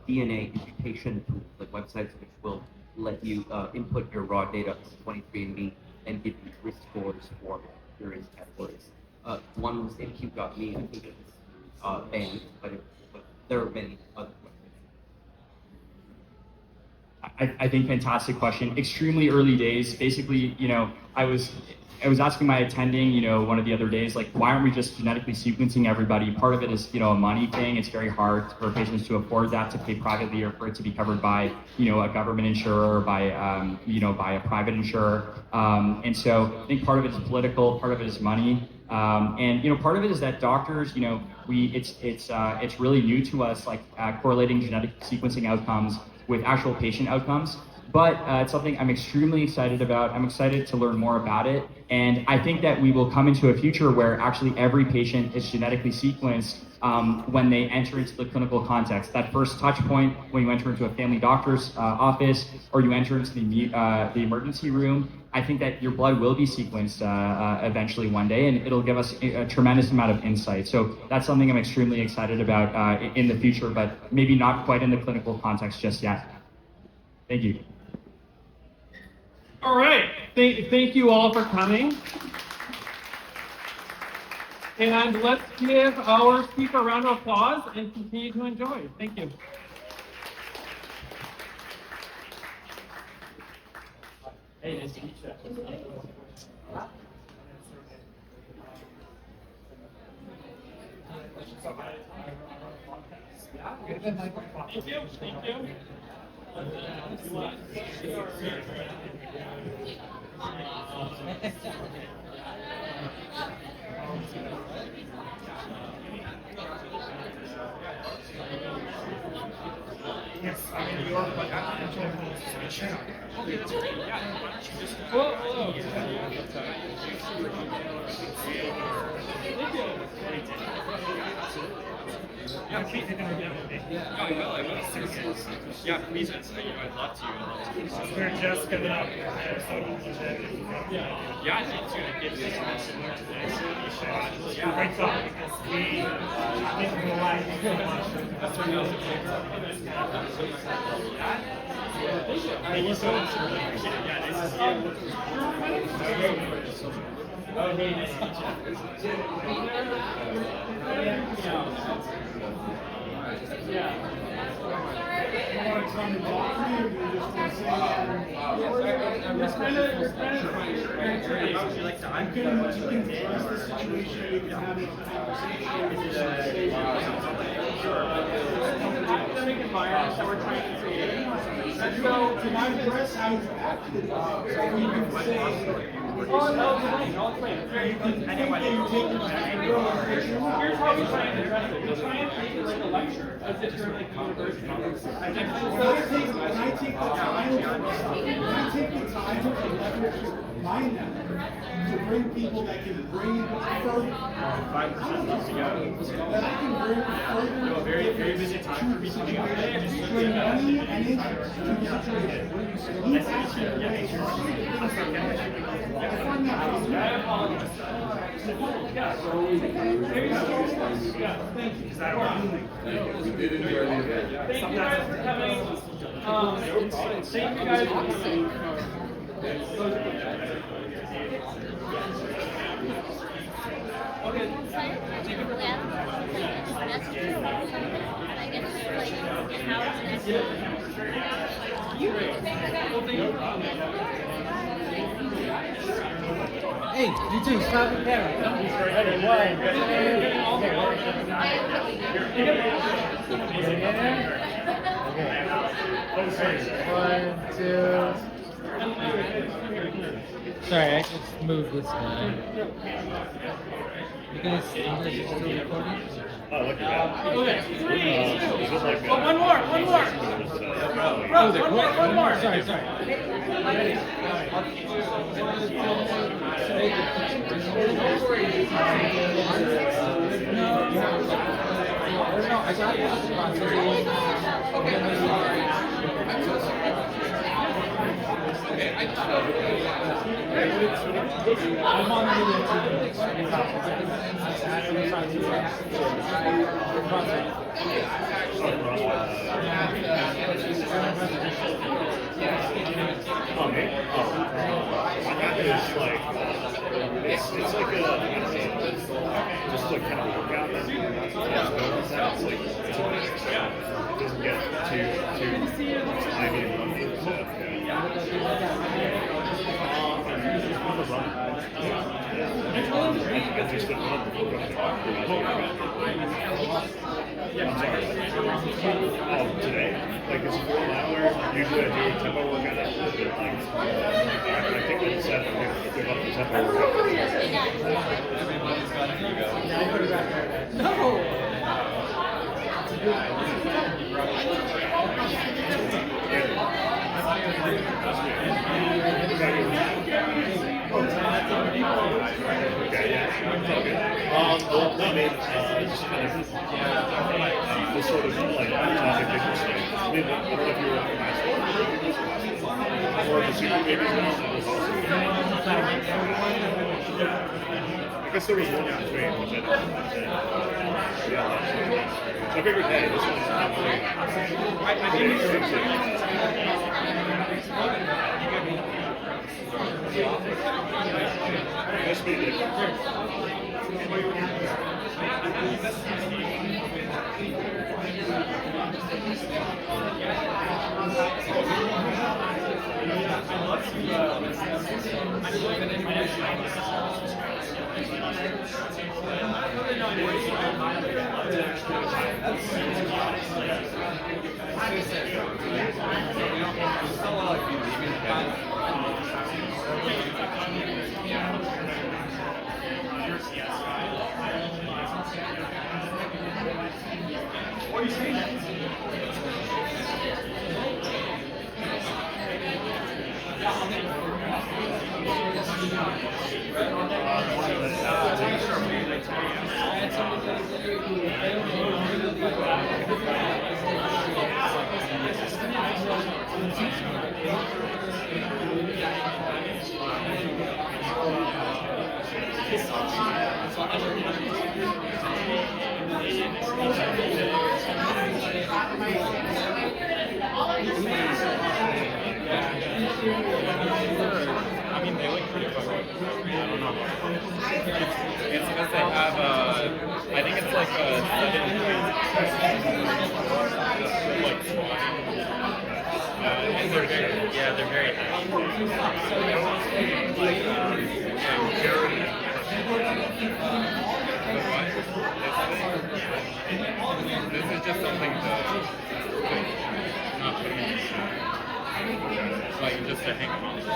DNA imputation tools, like websites which will let you input your raw data to 23andMe and give you risk scores for various categories? One was MQ.me, I think it's banned, but there are many other websites. I think fantastic question. Extremely early days. Basically, I was asking my attending, one of the other days, like, why aren't we just genetically sequencing everybody? Part of it is, a money thing. It's very hard for patients to afford that, to pay privately, or for it to be covered by, a government insurer, or by a private insurer. And so I think part of it is political, part of it is money. And part of it is that doctors, it's really new to us, like correlating genetic sequencing outcomes with actual patient outcomes. But it's something I'm extremely excited about. I'm excited to learn more about it. And I think that we will come into a future where actually every patient is genetically sequenced when they enter into the clinical context. That first touch point when you enter into a family doctor's office, or you enter into the emergency room, I think that your blood will be sequenced eventually one day, and it'll give us a tremendous amount of insight. So that's something I'm extremely excited about in the future, but maybe not quite in the clinical context just yet. Thank you. All right, thank you all for coming. And let's give our speaker a round of applause and continue to enjoy. Thank you. Hey, nice to meet you. Thank you. Thank you. Yes, I'm in New York, but I'm Yeah, please, I'd love to. We're just coming up. Yeah, I think too. It gives you something similar to this. Great talk. We didn't realize so much. Thank you so much. Really appreciate it. Yeah, nice to see you. Okay, nice to meet you. Yeah. Academic environments that we're trying to create. So, To digress, I was active. oh, no, I'll explain. Here's how we try and address it. We try and treat it like a lecture, as if you're like university. When I take the time to leverage my network to bring people that can bring further, 5% left to go. that I can bring further, Very busy time for me to do bring money and interest to the situation. You actually We did enjoy the event. Thank you guys for coming. Thank you guys for coming. Hey, you too. Stop the camera. One, two. Sorry, I just moved this guy. You guys, English is still recording? Oh, look at that. Okay, three. Oh, one more. Bro, one more. Sorry. No, I got I'm on the It's like a, just like kind of a workout. It's like, it doesn't get too heavy and lumpy. Today, like it's 4 hours. Usually I do a tempo workout after, but like I think it's set. I give up the tempo workout. Everybody's got an ego. No. Okay, yeah, it's all good. Well, no, I mean, just kind of the sort of like topic that you're saying. I mean, I don't know if you were in high school or the super babies now. I guess there was one in between, which I didn't. Yeah. So I figured, hey, this one's not really. I think it's nice to meet you. What are you saying? I mean, they look pretty fucking. I don't know. It's because they have I think it's like a sudden like and they're very, yeah, they're very this is just something to not put in like just to hang on. So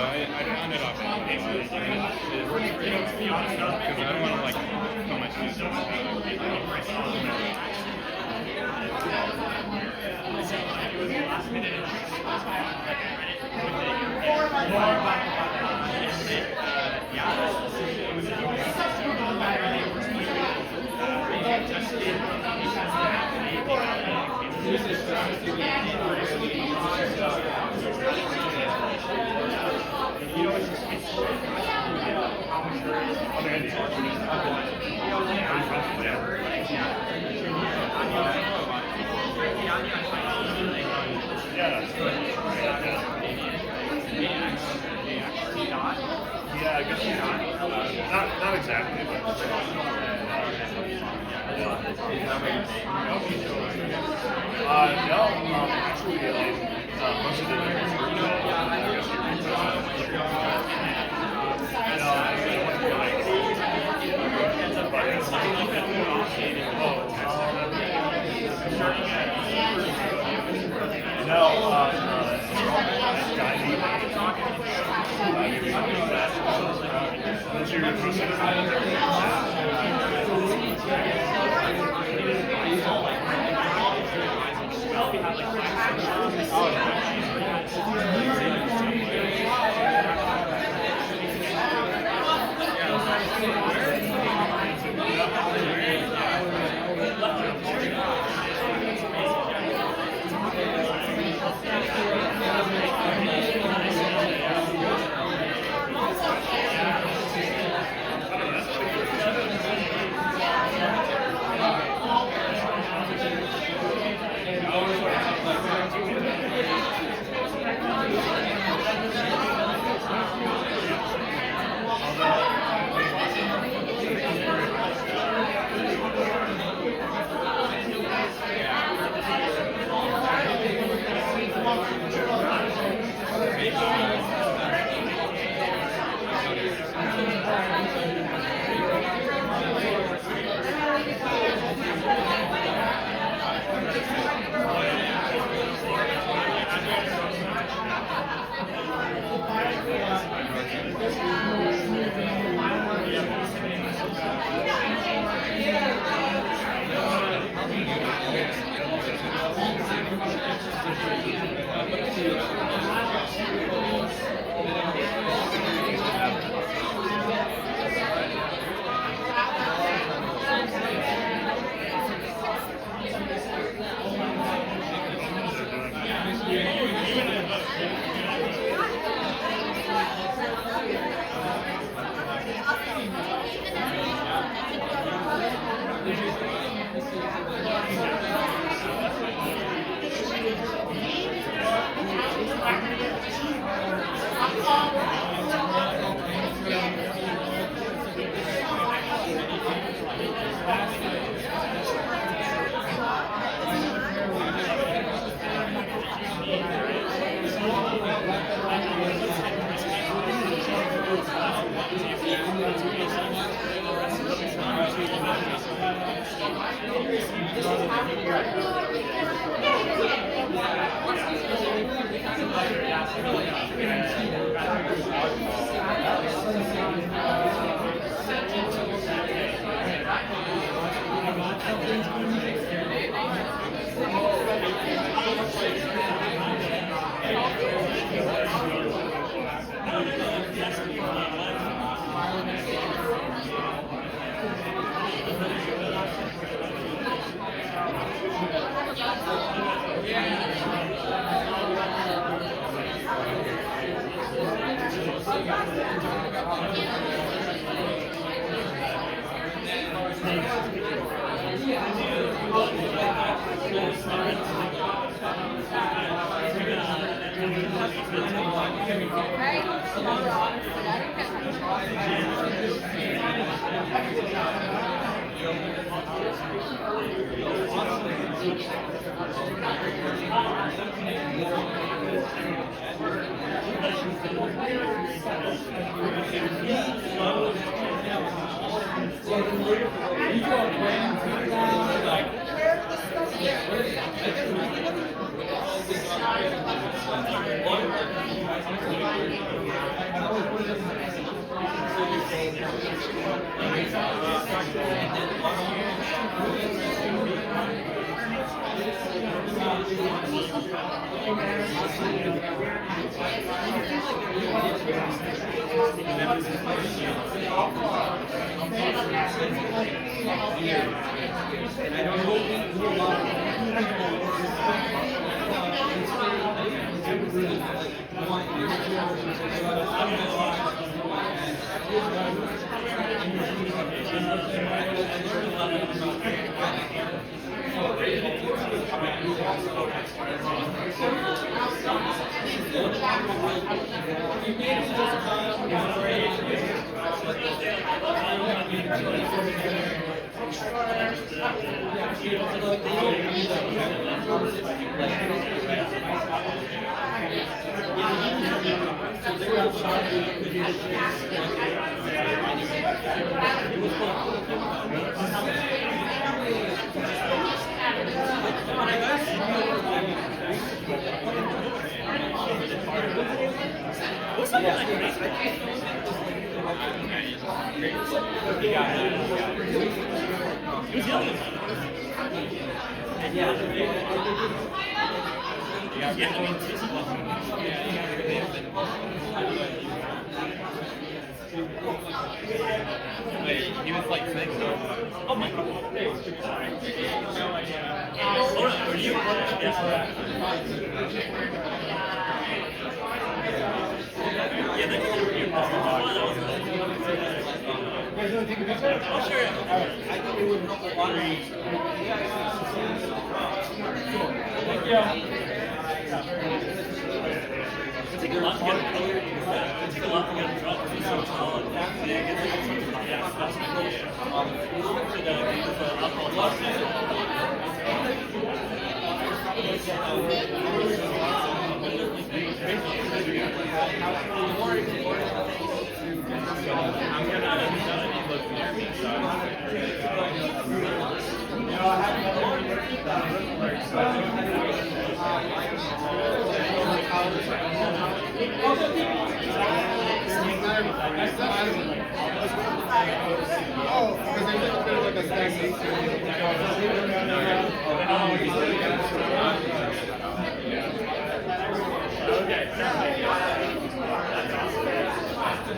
I found it off it works pretty well to be honest because I don't want to like so much use Yeah, I guess not exactly, but no, actually, most of the years were Wait, he was like saying so. Oh my god. No idea. Are you? Yeah, that's oh, sure. I think it would help a lot. It takes a lot to get a drug to be so tall and big.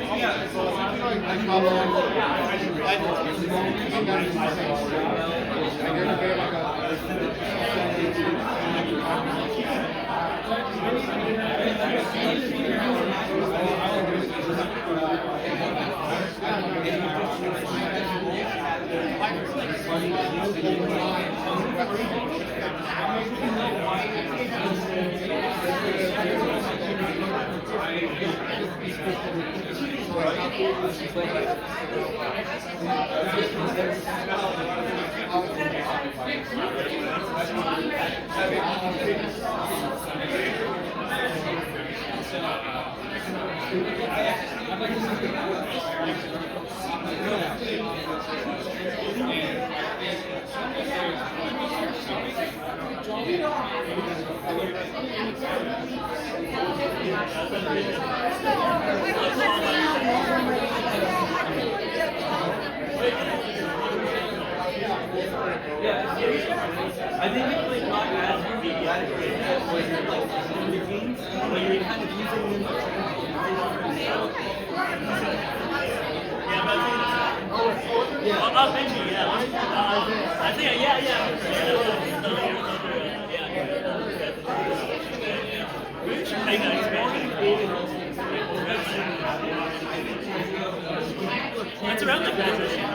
Yeah, that's my I think it's like not as pediatric when you're like routines, when you're kind of using them. Oh, Benji, yeah. I think, yeah. That's around like that.